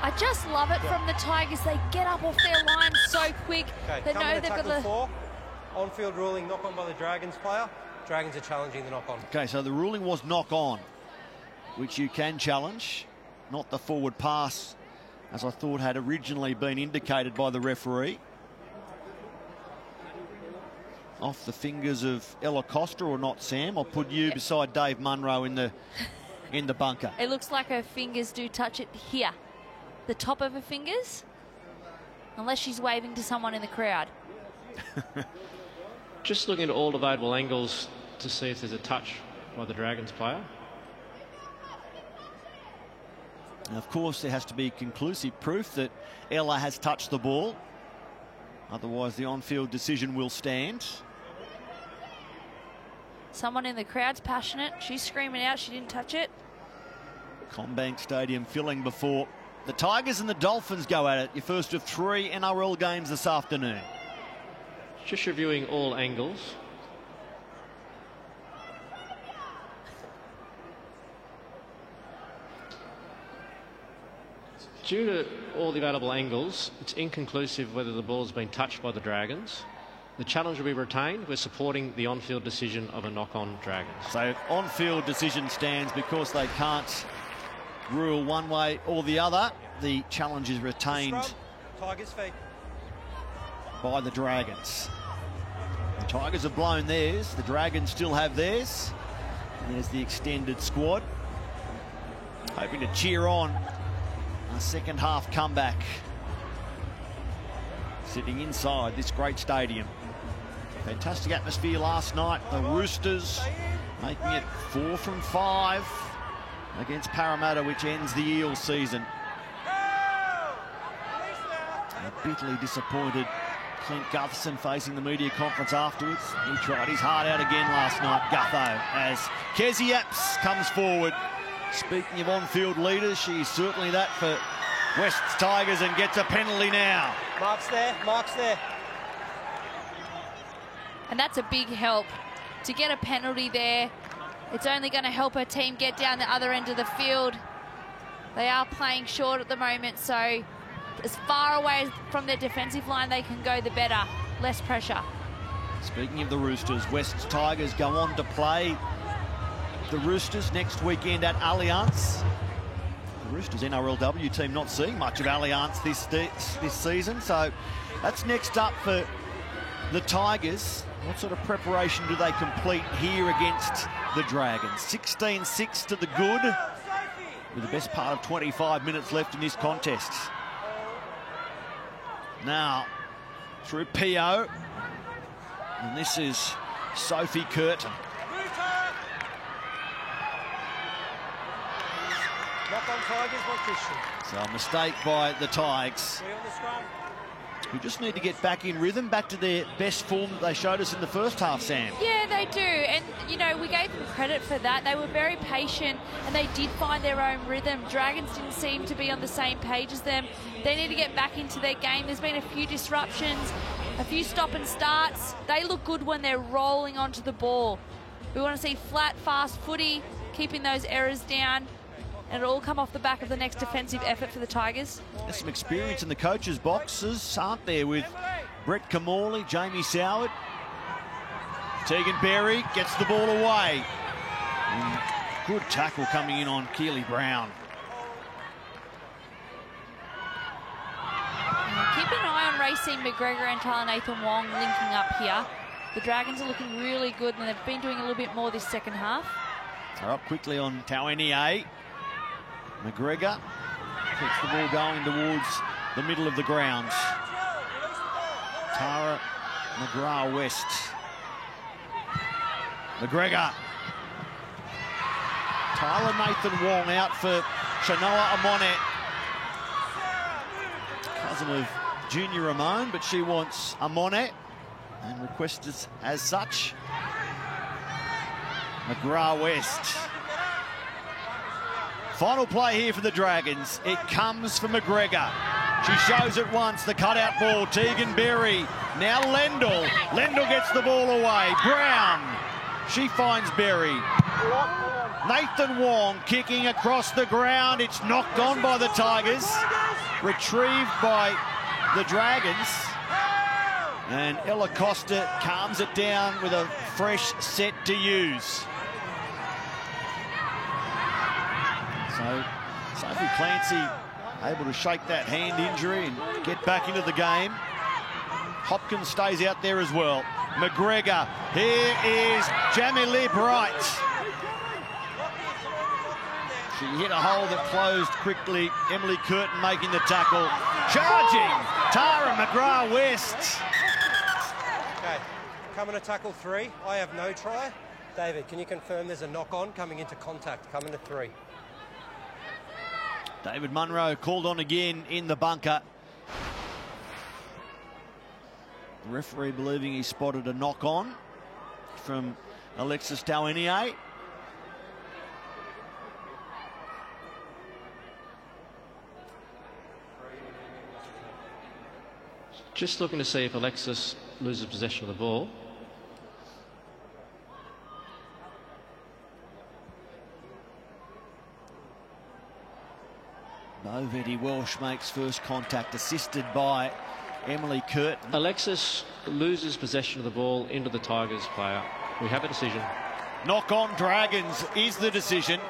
I just love it from the Tigers. They get up off their line so quick. They know they've got the... On-field ruling, knock on by the Dragons player. Dragons are challenging the knock on. Okay, so the ruling was knock on, which you can challenge, not the forward pass, as I thought had originally been indicated by the referee. Off the fingers of Ella Costa or not, Sam? I'll put you beside Dave Munro in the bunker. It looks like her fingers do touch it here. The top of her fingers. Unless she's waving to someone in the crowd. Just looking at all available angles to see if there's a touch by the Dragons player. And of course, there has to be conclusive proof that Ella has touched the ball. Otherwise, the on-field decision will stand. Someone in the crowd's passionate. She's screaming out she didn't touch it. CommBank Stadium filling before the Tigers and the Dolphins go at it. Your first of 3 NRL games this afternoon. Just reviewing all angles. Due to all the available angles, it's inconclusive whether the ball has been touched by the Dragons. The challenge will be retained. We're supporting the on-field decision of a knock-on Dragons. So on-field decision stands because they can't rule one way or the other. The challenge is retained Tigers feet by the Dragons. The Tigers have blown theirs. The Dragons still have theirs. And there's the extended squad, hoping to cheer on a second half comeback. Sitting inside this great stadium. Fantastic atmosphere last night. The Roosters making it 4 from 5 against Parramatta, which ends the Eels season. Bitterly disappointed Clint Gutherson facing the media conference afterwards. He tried his heart out again last night, Gutho, as Kezzy Apps comes forward. Speaking of on-field leaders, she's certainly that for West's Tigers and gets a penalty now. Mark's there, Mark's there. And that's a big help. To get a penalty there, it's only going to help her team get down the other end of the field. They are playing short at the moment, so as far away from their defensive line they can go, the better. Less pressure. Speaking of the Roosters, West's Tigers go on to play the Roosters next weekend at Allianz. The Roosters NRLW team not seeing much of Allianz this season, so that's next up for the Tigers. What sort of preparation do they complete here against the Dragons? 16-6 to the good, with the best part of 25 minutes left in this contest. Now, through Pio, and this is Sophie Curtin. Knock on Tigers by Christian. So a mistake by the Tigers, who just need to get back in rhythm, back to their best form that they showed us in the first half, Sam. Yeah, they do. And, you know, we gave them credit for that. They were very patient and they did find their own rhythm. Dragons didn't seem to be on the same page as them. They need to get back into their game. There's been a few disruptions, a few stop and starts. They look good when they're rolling onto the ball. We want to see flat, fast footy, keeping those errors down. And it'll all come off the back of the next defensive effort for the Tigers. There's some experience in the coaches' boxes, aren't there, with Brett Kamali, Jamie Soward. Tegan Berry gets the ball away. And good tackle coming in on Keely Brown. Keep an eye on Racine McGregor and Tyler Nathan Wong linking up here. The Dragons are looking really good and they've been doing a little bit more this second half. They're up quickly on Tauenia. McGregor gets the ball going towards the middle of the ground. Tara McGrath-West. McGregor. Tyler Nathan Wong out for Shanoa Amone. Cousin of Junior Ramon, but she wants Amone and requested as such. McGrath-West. Final play here for the Dragons. It comes for McGregor. She shows it once, the cutout ball, Tegan Berry. Now Lendl. Lendl gets the ball away. Brown. She finds Berry. Nathan Wong kicking across the ground. It's knocked on by the Tigers. Retrieved by the Dragons. And Ella Costa calms it down with a fresh set to use. So Sophie Clancy able to shake that hand injury and get back into the game. Hopkins stays out there as well. McGregor. Here is Jamilee Bright. She hit a hole that closed quickly. Emily Curtin making the tackle. Charging Tara McGrath-West. Okay, coming to tackle 3. I have no try. David, can you confirm there's a knock-on coming into contact, coming to 3? David Munro called on again in the bunker. The referee believing he spotted a knock-on from Alexis Taunier. Just looking to see if Alexis loses possession of the ball. No, Vetti Welsh makes first contact, assisted by Emily Curtin. Alexis loses possession of the ball into the Tigers player. We have a decision. Knock on Dragons is the decision.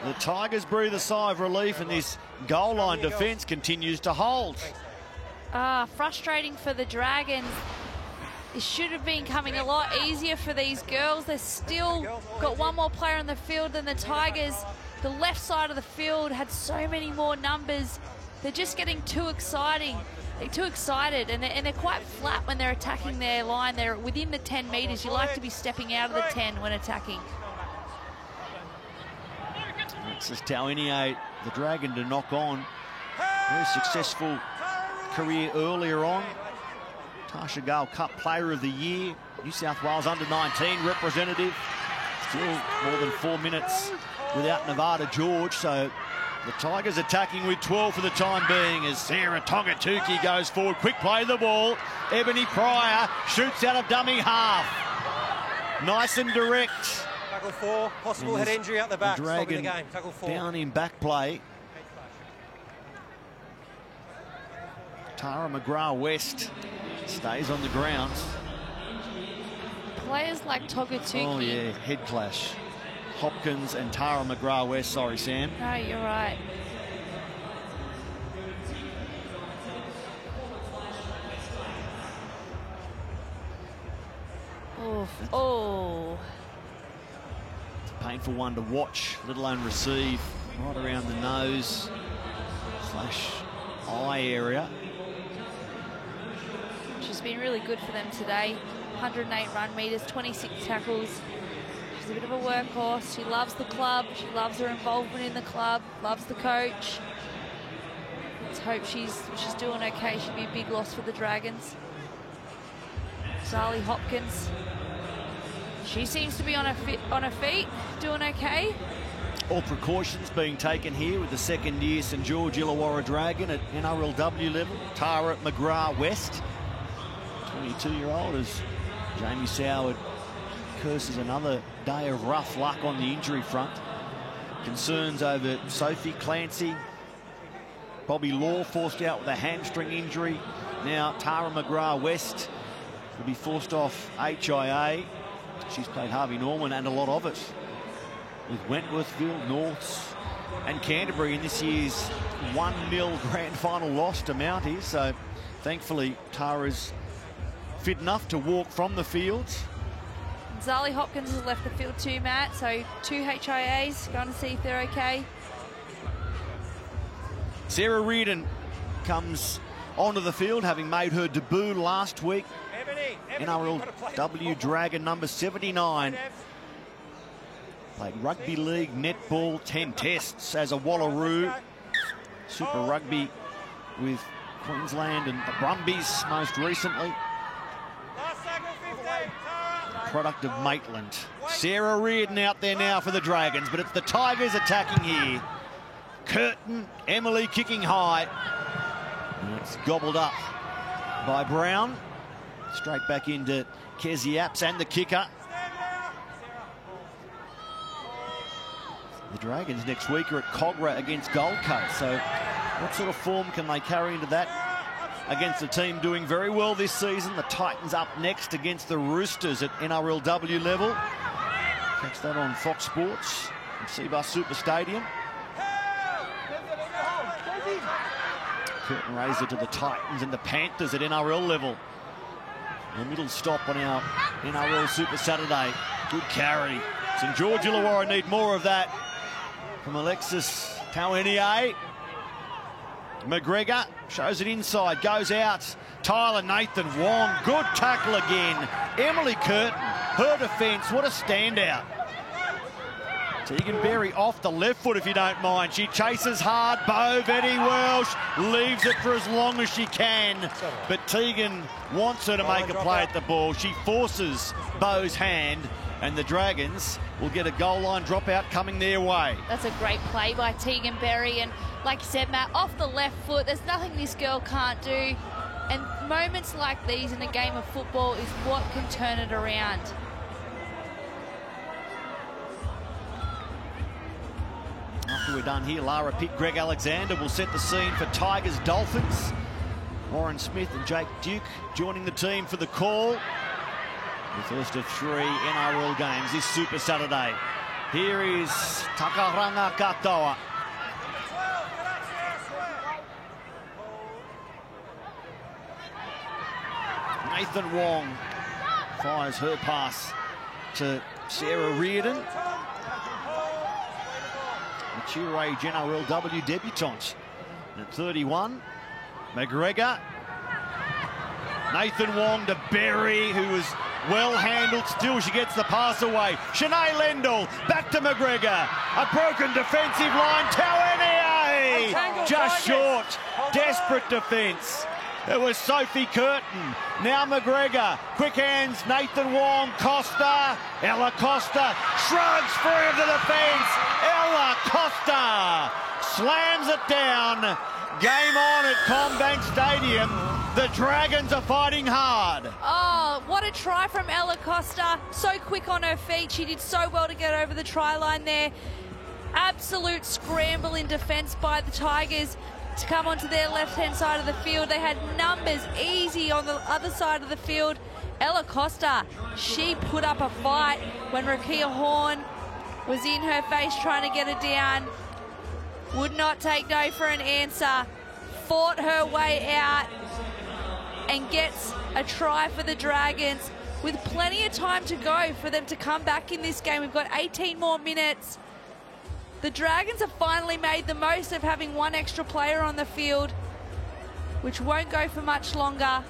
The Tigers breathe a sigh of relief, and this goal line defence continues to hold. Frustrating for the Dragons. It should have been coming a lot easier for these girls. They've still got one more player on the field than the Tigers. The left side of the field had so many more numbers. They're just getting too excited, and they're quite flat when they're attacking their line. They're within the 10 metres. You like to be stepping out of the 10 when attacking. Alexis Taunier, the Dragon to knock on. Very successful career earlier on. Tasha Gale Cup Player of the Year. New South Wales Under-19 representative. Still more than 4 minutes without Nevada George, so the Tigers attacking with 12 for the time being as Sarah Togatuki goes forward. Quick play of the ball. Ebony Pryor shoots out of dummy half. Nice and direct. Tackle 4, possible head injury out the back. The Dragon the game. Tackle 4. Down in back play. Tara McGrath-West stays on the ground. Players like Togatuki. Oh yeah, head clash. Hopkins and Tara McGrath-West. Sorry, Sam. No, you're right. Oof. Oh. It's a painful one to watch, let alone receive. Right around the nose / eye area. She's been really good for them today. 108 run metres, 26 tackles. She's a bit of a workhorse. She loves the club. She loves her involvement in the club. Loves the coach. Let's hope she's doing okay. She'd be a big loss for the Dragons. Zali Hopkins. She seems to be on her feet, doing okay. All precautions being taken here with the second-year St George Illawarra Dragon at NRLW level. Tara McGrath-West, 22-year-old, as Jamie Soward curses another day of rough luck on the injury front. Concerns over Sophie Clancy. Bobby Law forced out with a hamstring injury. Now Tara McGrath-West will be forced off HIA. She's played Harvey Norman and a lot of it with Wentworthville, Norths and Canterbury in this year's 1-0 grand final loss to Mounties. So thankfully Tara's fit enough to walk from the field. Zali Hopkins has left the field too, Matt, so 2 HIAs, going to see if they're okay. Sarah Reardon comes onto the field, having made her debut last week. NRLW Dragon number 79. Played rugby league, netball, 10 tests as a Wallaroo. Super Rugby with Queensland and the Brumbies most recently. Product of Maitland. Sarah Reardon out there now for the Dragons, but it's the Tigers attacking here. Curtin, Emily kicking high. And it's gobbled up by Brown. Straight back into Keziaps and the kicker. The Dragons next week are at Cogra against Gold Coast. So what sort of form can they carry into that against a team doing very well this season? The Titans up next against the Roosters at NRLW level. Catch that on Fox Sports from Cbus Super Stadium. Curtain raiser to the Titans and the Panthers at NRL level. The middle stop on our NRL Super Saturday. Good carry. St George Illawarra need more of that from Alexis Tauenia. McGregor shows it inside, goes out. Tyler Nathan Wong, good tackle again. Emily Curtin, her defence, what a standout. Tegan Berry off the left foot, if you don't mind. She chases hard. Bo Vetti Welsh leaves it for as long as she can. But Tegan wants her to make a play at the ball. She forces Bo's hand, and the Dragons will get a goal line dropout coming their way. That's a great play by Tegan Berry. And like you said, Matt, off the left foot, there's nothing this girl can't do. And moments like these in a game of football is what can turn it around. After we're done here, Lara Pitt, Greg Alexander will set the scene for Tigers Dolphins. Warren Smith and Jake Duke joining the team for the call. The first of 3 NRL games this Super Saturday. Here is Takaranga Katoa. Nathan Wong fires her pass to Sarah Reardon. Mature age NRLW debutante. At 31, McGregor. Nathan Wong to Berry, who was well handled. Still, she gets the pass away. Shanae Lendl back to McGregor. A broken defensive line. Tauenia just short. Desperate defence. It was Sophie Curtin. Now McGregor. Quick hands. Nathan Wong. Costa. Ella Costa shrugs free of the defence. Ella Costa slams it down. Game on at CommBank Stadium. The Dragons are fighting hard. Oh, what a try from Ella Costa. So quick on her feet. She did so well to get over the try line there. Absolute scramble in defence by the Tigers to come onto their left-hand side of the field. They had numbers easy on the other side of the field. Ella Costa, she put up a fight when Rakia Horn was in her face trying to get her down. Would not take no for an answer. Fought her way out and gets a try for the Dragons with plenty of time to go for them to come back in this game. We've got 18 more minutes. The Dragons have finally made the most of having one extra player on the field, which won't go for much longer.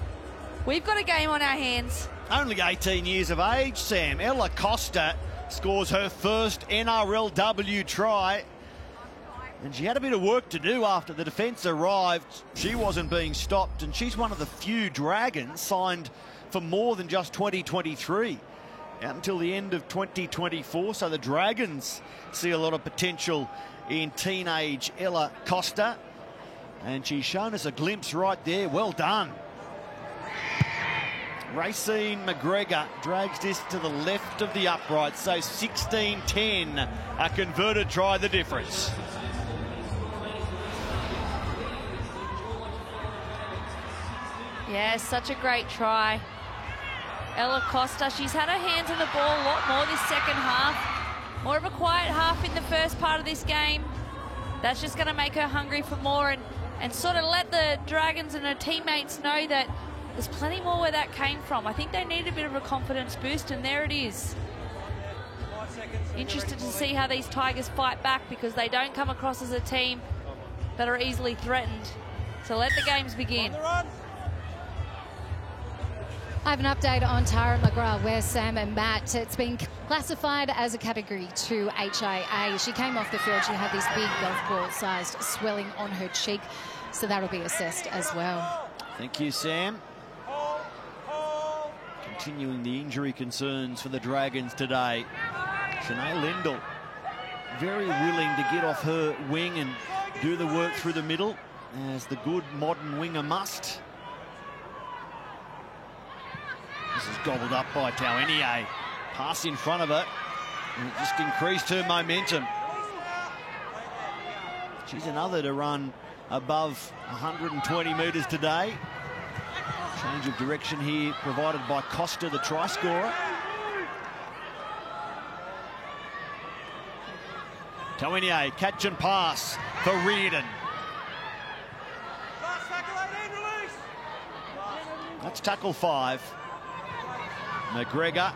We've got a game on our hands. Only 18 years of age, Sam. Ella Costa scores her first NRLW try. And she had a bit of work to do after the defence arrived. She wasn't being stopped, and she's one of the few Dragons signed for more than just 2023. Out until the end of 2024, so the Dragons see a lot of potential in teenage Ella Costa. And she's shown us a glimpse right there. Well done. Racine McGregor drags this to the left of the upright, so 16-10, a converted try, the difference. Yeah, such a great try. Ella Costa, she's had her hands on the ball a lot more this second half. More of a quiet half in the first part of this game. That's just going to make her hungry for more and sort of let the Dragons and her teammates know that there's plenty more where that came from. I think they need a bit of a confidence boost, and there it is. Interested to see how these Tigers fight back, because they don't come across as a team that are easily threatened. So let the games begin. I have an update on Tara McGrath, where Sam and Matt, it's been classified as a Category 2 HIA. She came off the field, she had this big golf ball-sized swelling on her cheek, so that'll be assessed as well. Thank you, Sam. Continuing the injury concerns for the Dragons today. Shanae Lendl, very willing to get off her wing and do the work through the middle. as the good modern winger must. This is gobbled up by Tavernier. Pass in front of her, and it just increased her momentum. She's another to run above 120 metres today. Change of direction here provided by Costa, the try scorer. Tavernier, catch and pass for Reardon. That's tackle 5. McGregor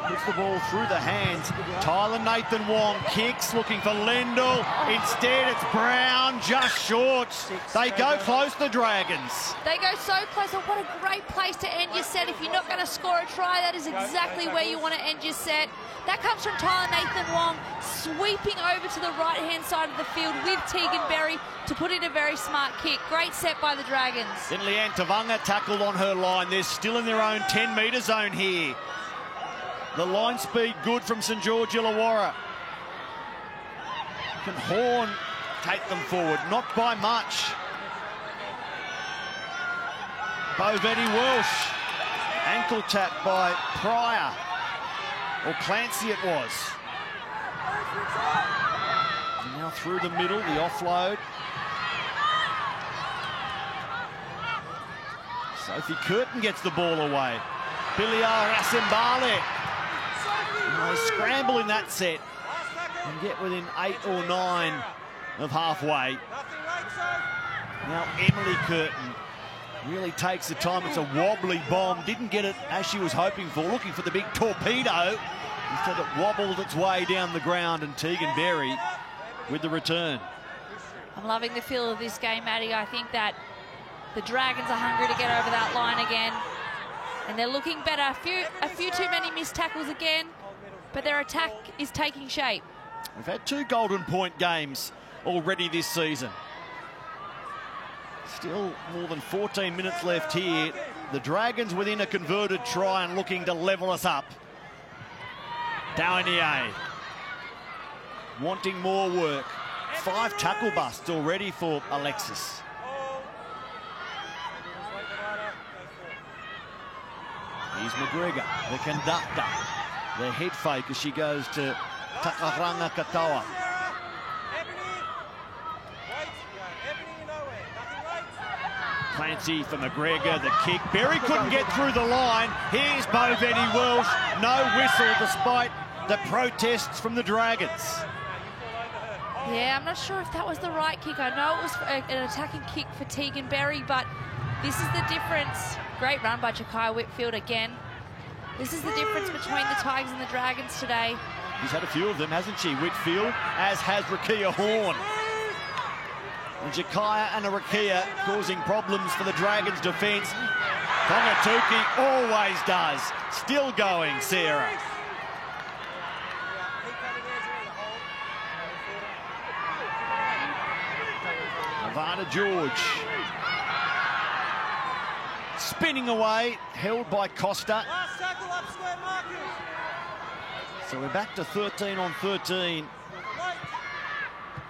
puts the ball through the hands. Tyler Nathan Wong kicks, looking for Lendl. Instead, it's Brown, just short. They go close, the Dragons. They go so close. And what a great place to end your set. If you're not going to score a try, that is exactly where you want to end your set. That comes from Tyler Nathan Wong, sweeping over to the right-hand side of the field with Tegan Berry to put in a very smart kick. Great set by the Dragons. Then Leanne Tavanga tackled on her line. They're still in their own 10-metre zone here. The line speed good from St George Illawarra. Can Horn take them forward? Not by much. Bovetti Welsh. Ankle tap by Pryor. Or Clancy it was. And now through the middle, the offload. Sophie Curtin gets the ball away. Biliar Asembale. They scramble in that set and get within 8 or 9 of halfway. Now Emily Curtin really takes the time. It's a wobbly bomb. Didn't get it as she was hoping for, looking for the big torpedo. Instead it wobbled its way down the ground, and Tegan Berry with the return. I'm loving the feel of this game, Maddie. I think that the Dragons are hungry to get over that line again. And they're looking better. A few too many missed tackles again, but their attack is taking shape. We've had 2 golden point games already this season. Still more than 14 minutes left here. The Dragons within a converted try and looking to level us up. Tavernier wanting more work. 5 tackle busts already for Alexis. Here's McGregor, the conductor. The head fake as she goes to Takaranga Katoa. Clancy for McGregor, the kick. Berry couldn't get through the line. Here's Bovetti Welsh. No whistle despite the protests from the Dragons. Yeah, I'm not sure if that was the right kick. I know it was an attacking kick for Tegan Berry, but this is the difference. Great run by Ja'Kai Whitfield again. This is the difference between the Tigers and the Dragons today. She's had a few of them, hasn't she? Whitfield, as has Rakia Horn. And Ja'Kai and Rakia causing problems for the Dragons' defence. Tongatuki always does. Still going, Sarah. Ivana George. Spinning away, held by Costa. So we're back to 13 on 13.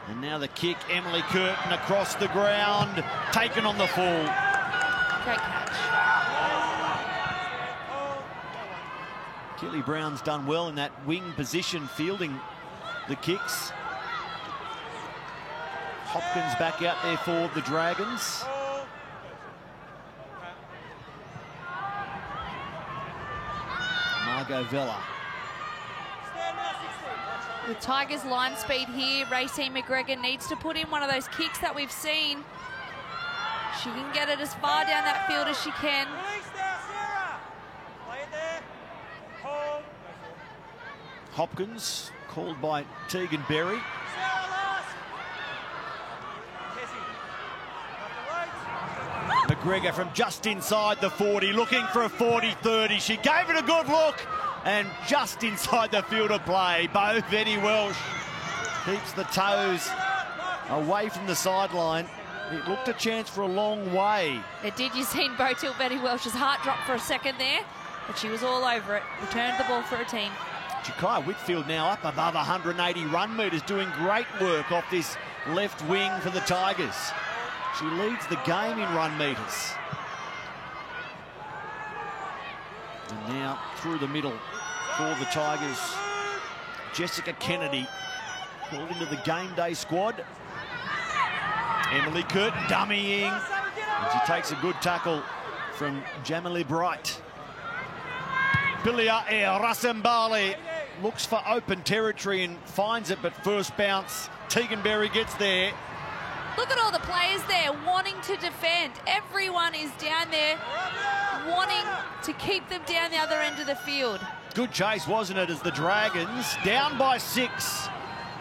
And now the kick, Emily Curtin across the ground, taken on the full. Great catch. Kelly Brown's done well in that wing position, fielding the kicks. Hopkins back out there for the Dragons. Margot Vella. With Tigers' line speed here, Racine McGregor needs to put in one of those kicks that we've seen. She can get it as far down that field as she can. Hopkins called by Tegan Berry. McGregor from just inside the 40, looking for a 40-30. She gave it a good look, and just inside the field of play, Bovetti Welsh keeps the toes away from the sideline. It looked a chance for a long way. It did. You seen Bovetti Welsh's heart drop for a second there, but she was all over it. Returned the ball for her team. Ja'Kai Whitfield now up above 180 run metres, doing great work off this left wing for the Tigers. She leads the game in run meters. And now through the middle for the Tigers, Jessica Kennedy called into the game day squad. Emily Curtin dummying, and she takes a good tackle from Jamily Bright. Pilia Rasembali looks for open territory and finds it, but first bounce, Tegan Berry gets there. Look at all the players there wanting to defend. Everyone is down there wanting to keep them down the other end of the field. Good chase, wasn't it, as the Dragons, down by 6,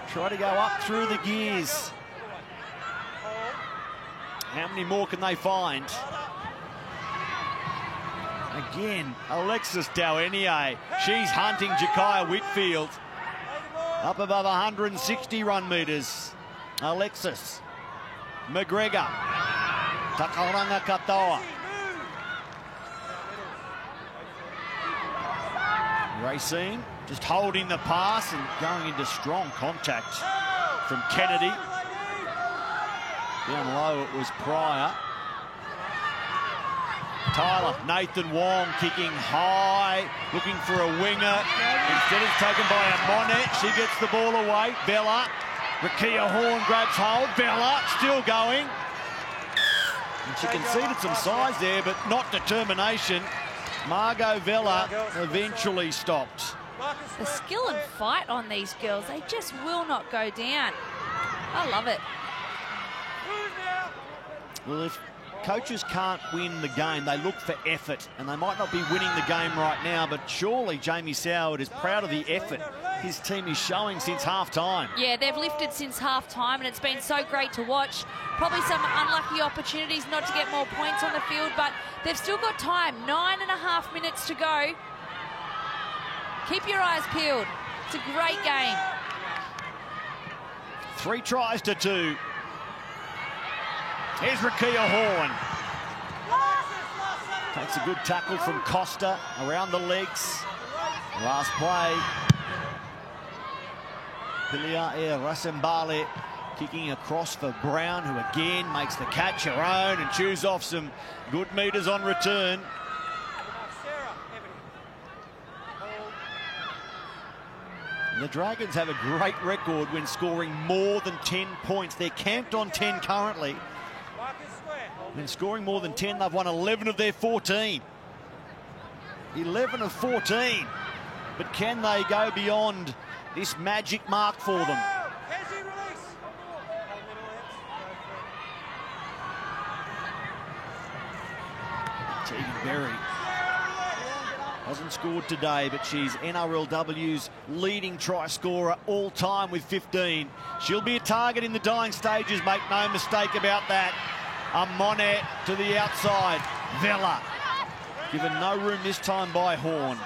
try to go up through the gears. How many more can they find? Again, Alexis Dauenier. She's hunting Jakaya Whitfield. Up above 160 run meters. Alexis. McGregor. Takaranga Katoa. Racine just holding the pass and going into strong contact from Kennedy. Down low it was Pryor. Tyler, Nathan Wong kicking high, looking for a winger. Instead it's taken by Monet. She gets the ball away. Bella. Rakia Horn grabs hold. Bella still going. And she conceded some size there, but not determination. Margot Vella eventually stopped. The skill and fight on these girls, they just will not go down. I love it. Well, if coaches can't win the game, they look for effort, and they might not be winning the game right now, but surely Jamie Soward is proud of the effort his team is showing since half-time. Yeah, they've lifted since half-time, and it's been so great to watch. Probably some unlucky opportunities not to get more points on the field, but they've still got time. 9.5 minutes to go. Keep your eyes peeled. It's a great game. 3 tries to 2. Here's Rakia Horn. Takes a good tackle from Costa around the legs. Last play. Pilia Rasembali kicking across for Brown, who again makes the catch her own and chews off some good meters on return. The Dragons have a great record when scoring more than 10 points. They're camped on 10 currently. When scoring more than 10, they've won 11 of their 14. 11 of 14. But can they go beyond this magic mark for them? Tegan Berry hasn't scored today, but she's NRLW's leading try scorer all time with 15. She'll be a target in the dying stages, make no mistake about that. Monet to the outside. Vella given no room this time by Horn.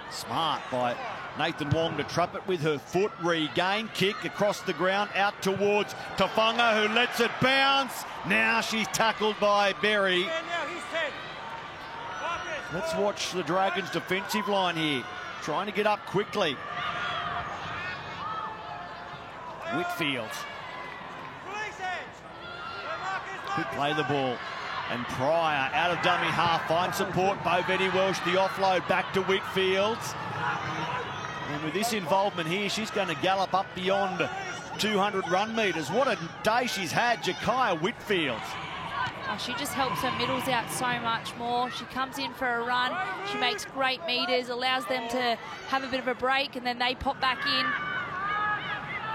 Smart by Nathan Wong to trap it with her foot. Regain kick across the ground out towards Tafunga, who lets it bounce. Now she's tackled by Berry. Let's watch the Dragons' defensive line here, trying to get up quickly. Whitfield. Quick play the ball. And Pryor out of dummy half finds support. Bovetti Welsh the offload back to Whitfield. And with this involvement here, she's going to gallop up beyond 200 run meters. What a day she's had, Jakaya Whitfield. Oh, she just helps her middles out so much more. She comes in for a run. She makes great meters, allows them to have a bit of a break, and then they pop back in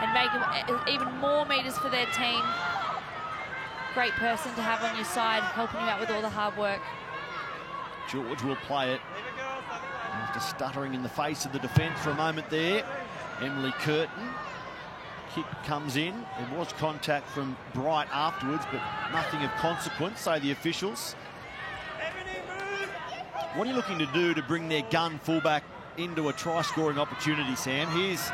and make even more meters for their team. Great person to have on your side, helping you out with all the hard work. George will play it after stuttering in the face of the defence for a moment there. Emily Curtin. Kick comes in. There was contact from Bright afterwards, but nothing of consequence, say the officials. What are you looking to do to bring their gun fullback into a try-scoring opportunity, Sam? Here's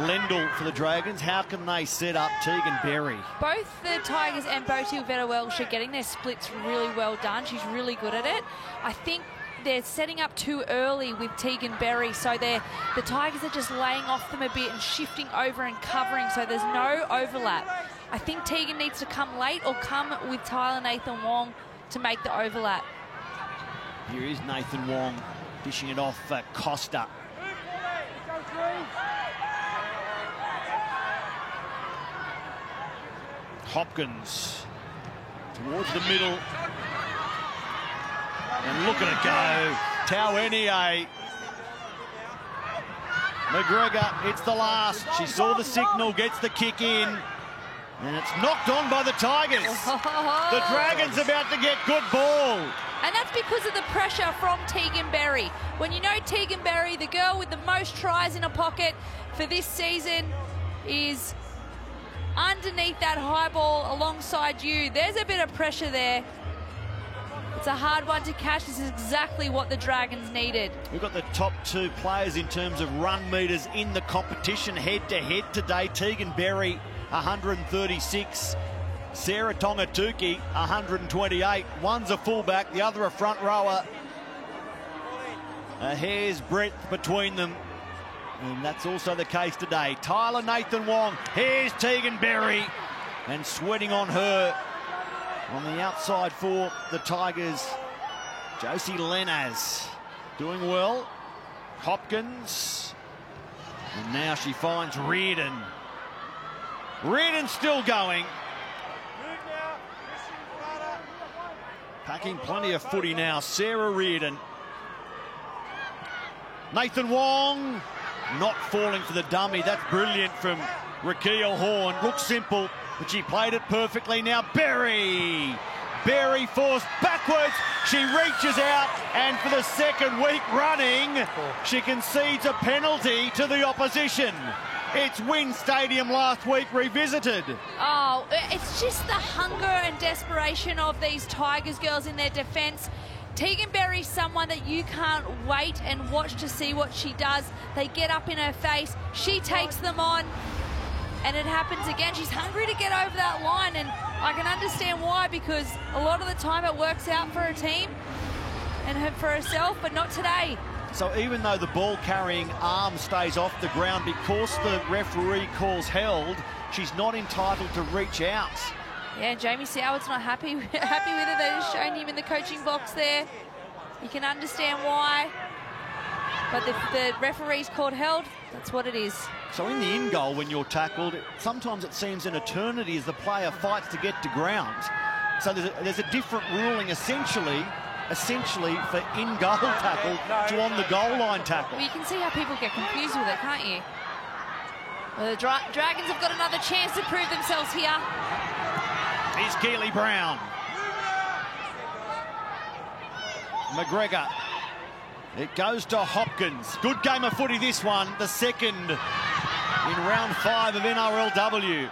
Lendl for the Dragons. How can they set up Tegan Berry? Both the Tigers and Botil Veta Welsh are getting their splits really well done. She's really good at it. I think they're setting up too early with Tegan Berry, so the Tigers are just laying off them a bit and shifting over and covering, so there's no overlap. I think Tegan needs to come late or come with Tyler Nathan Wong to make the overlap. Here is Nathan Wong dishing it off for Costa. Hopkins towards the middle. And look at it go. Tavernier. McGregor, it's the last. She saw the signal, gets the kick in. And it's knocked on by the Tigers. The Dragons about to get good ball. And that's because of the pressure from Tegan Berry. When you know Tegan Berry, the girl with the most tries in a pocket for this season, is underneath that high ball alongside you. There's a bit of pressure there. It's a hard one to catch. This is exactly what the Dragons needed. We've got the top two players in terms of run meters in the competition head-to-head today. Tegan Berry, 136. Sarah Tongatuki, 128. One's a fullback, the other a front rower. A hair's breadth between them. And that's also the case today. Tyler Nathan Wong, here's Tegan Berry. And sweating on her. On the outside for the Tigers, Josie Lenaz doing well. Hopkins. And now she finds Reardon. Reardon still going. Packing plenty of footy now. Sarah Reardon. Nathan Wong not falling for the dummy. That's brilliant from Raquel Horn. Looks simple, but she played it perfectly. Now Berry. Berry forced backwards. She reaches out, and for the second week running, she concedes a penalty to the opposition. It's Wynn Stadium last week revisited. Oh, it's just the hunger and desperation of these Tigers girls in their defence. Tegan Berry's someone that you can't wait and watch to see what she does. They get up in her face. She takes them on. And it happens again. She's hungry to get over that line, and I can understand why, because a lot of the time it works out for her team and for herself, but not today. So even though the ball carrying arm stays off the ground because the referee calls held, she's not entitled to reach out. Yeah, Jamie Soward's not happy with it. They're showing him in the coaching box there. You can understand why. But the referee's called held. That's what it is. So in the in goal, when you're tackled, sometimes it seems an eternity as the player fights to get to ground. So there's a different ruling essentially for in-goal tackle to on the goal line tackle. Well, you can see how people get confused with it, can't you? Well, the Dragons have got another chance to prove themselves here. Here's Keely Brown. McGregor. It goes to Hopkins. Good game of footy, this one. The second in round 5 of NRLW.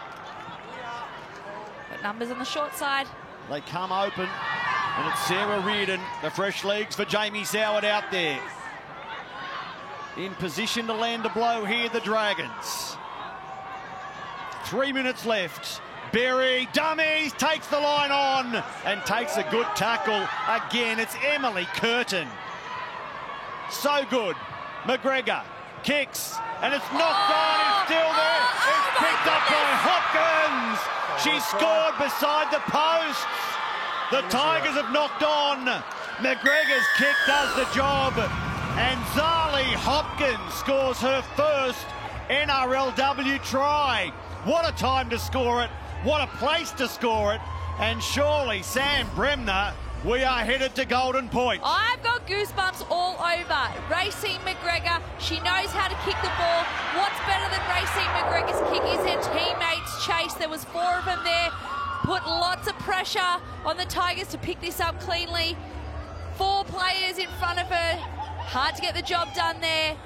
But numbers on the short side. They come open, and it's Sarah Reardon. The fresh legs for Jamie Soward out there. In position to land a blow here, the Dragons. 3 minutes left. Berry, dummies, takes the line on and takes a good tackle. Again, it's Emily Curtin. So good. McGregor kicks, and it's knocked on. It's still there. It's picked up by Hopkins. She scored beside the post. The Tigers have knocked on. McGregor's kick does the job, and Zali Hopkins scores her first NRLW try. What a time to score it. What a place to score it. And surely, Sam Bremner, we are headed to Golden Point. I've got goosebumps all over. Racine McGregor, she knows how to kick the ball. What's better than Racine McGregor's kick is her teammates' chase. There was 4 of them there. Put lots of pressure on the Tigers to pick this up cleanly. 4 players in front of her. Hard to get the job done there.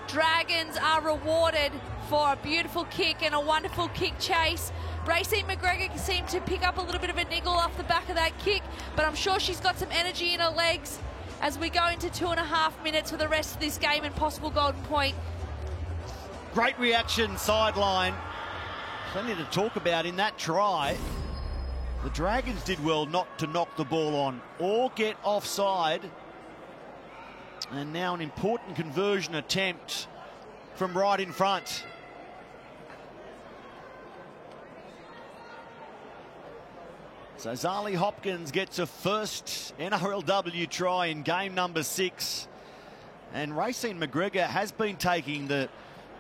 Dragons are rewarded for a beautiful kick and a wonderful kick chase. Racine McGregor seemed to pick up a little bit of a niggle off the back of that kick, but I'm sure she's got some energy in her legs as we go into 2.5 minutes for the rest of this game and possible Golden Point. Great reaction sideline. Plenty to talk about in that try. The Dragons did well not to knock the ball on or get offside. And now an important conversion attempt from right in front. So Zali Hopkins gets a first NRLW try in game number 6. And Racine McGregor has been taking the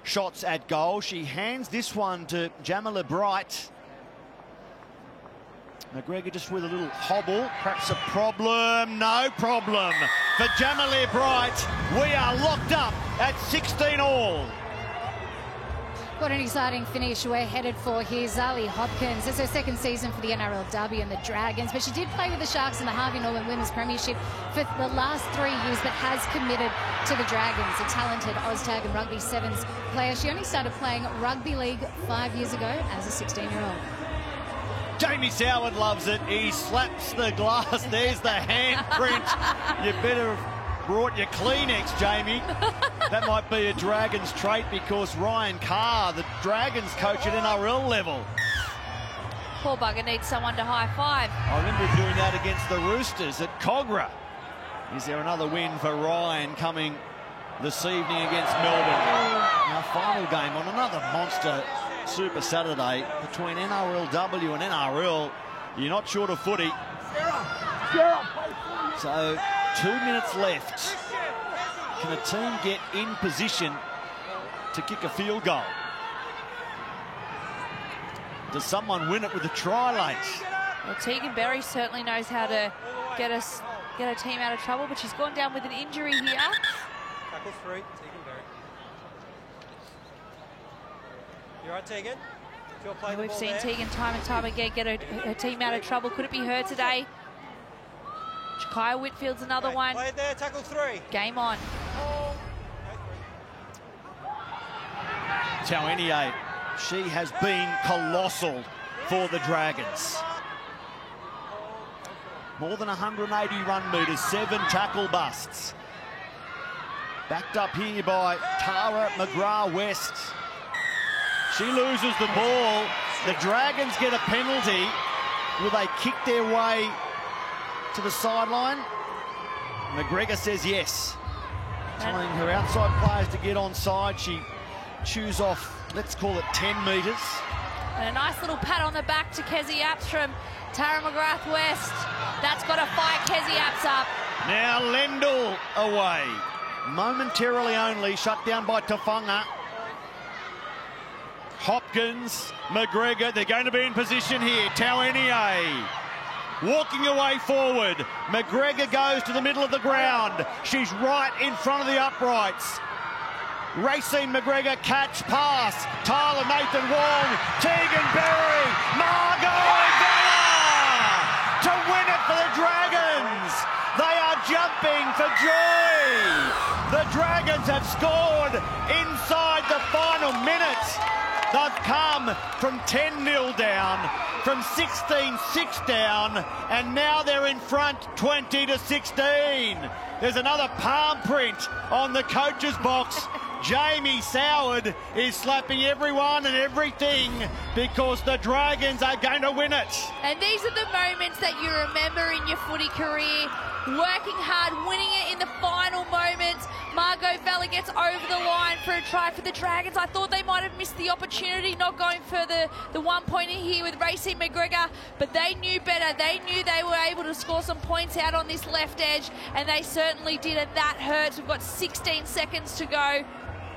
shots at goal. She hands this one to Jamila Bright. McGregor just with a little hobble, perhaps a problem. No problem for Jamila Bright. We are locked up at 16 all. What an exciting finish we're headed for here. Zali Hopkins, it's her second season for the NRLW and the Dragons, but she did play with the Sharks in the Harvey Norman Women's Premiership for the last 3 years, but has committed to the Dragons. A talented OzTag and Rugby Sevens player. She only started playing rugby league 5 years ago as a 16-year-old. Jamie Soward loves it. He slaps the glass. There's the handprint. You better have brought your Kleenex, Jamie. That might be a Dragons trait because Ryan Carr, the Dragons coach at NRL level. Poor bugger needs someone to high five. I remember him doing that against the Roosters at Cogra. Is there another win for Ryan coming this evening against Melbourne? Our final game on another monster Super Saturday between NRLW and NRL. You're not short of footy. So 2 minutes left. Can a team get in position to kick a field goal? Does someone win it with a try late? Well, Tegan Berry certainly knows how to get a team out of trouble, but she's gone down with an injury here. Tackle 3, Tegan Berry. You all right, Tegan? We've seen Tegan time and time again get her team out of trouble. Could it be her today? Jakaya Whitfield's another one. Play it there, tackle 3. Game on. Tauenier, she has been colossal for the Dragons. More than 180 run metres, 7 tackle busts. Backed up here by Tara McGrath-West. She loses the ball. The Dragons get a penalty. Will they kick their way to the sideline? McGregor says yes. Telling her outside players to get onside. She chews off, let's call it 10 metres. And a nice little pat on the back to Kezie Apps from Tara McGrath-West. That's got to fire Kezie Apps up. Now Lendl away. Momentarily only, shut down by Tafunga. Hopkins, McGregor, they're going to be in position here. Tauenier walking away forward. McGregor goes to the middle of the ground. She's right in front of the uprights. Racine McGregor catch pass. Tyler Nathan Wong, Tegan Berry, Margot Vella to win it for the Dragons. They are jumping for joy. The Dragons have scored inside the final minutes. They've come from 10-0 down, from 16-6 down, and now they're in front 20-16. There's another palm print on the coach's box. Jamie Soward is slapping everyone and everything because the Dragons are going to win it. And these are the moments that you remember in your footy career. Working hard, winning it in the final moments. Margot Vella gets over the line for a try for the Dragons. I thought they might have missed the opportunity not going for the 1 pointer here with Racine McGregor, but they knew better. They knew they were able to score some points out on this left edge, and they certainly did, and that hurts. We've got 16 seconds to go.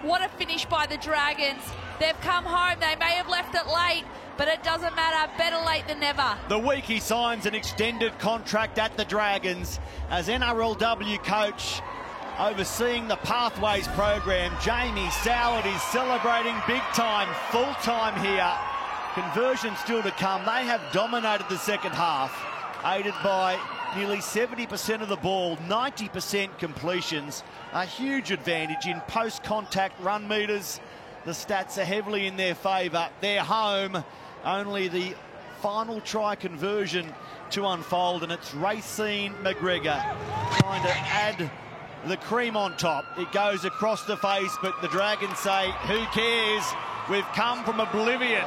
What a finish by the Dragons. They've come home. They may have left it late, but it doesn't matter. Better late than never. The week he signs an extended contract at the Dragons as NRLW coach overseeing the Pathways program. Jamie Soward is celebrating big time, full time here. Conversion still to come. They have dominated the second half, aided by nearly 70% of the ball, 90% completions, a huge advantage in post-contact run metres. The stats are heavily in their favour. They're home. Only the final try conversion to unfold, and it's Racine McGregor trying to add the cream on top. It goes across the face, but the Dragons say, who cares? We've come from oblivion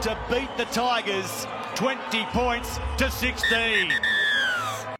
to beat the Tigers 20 points to 16.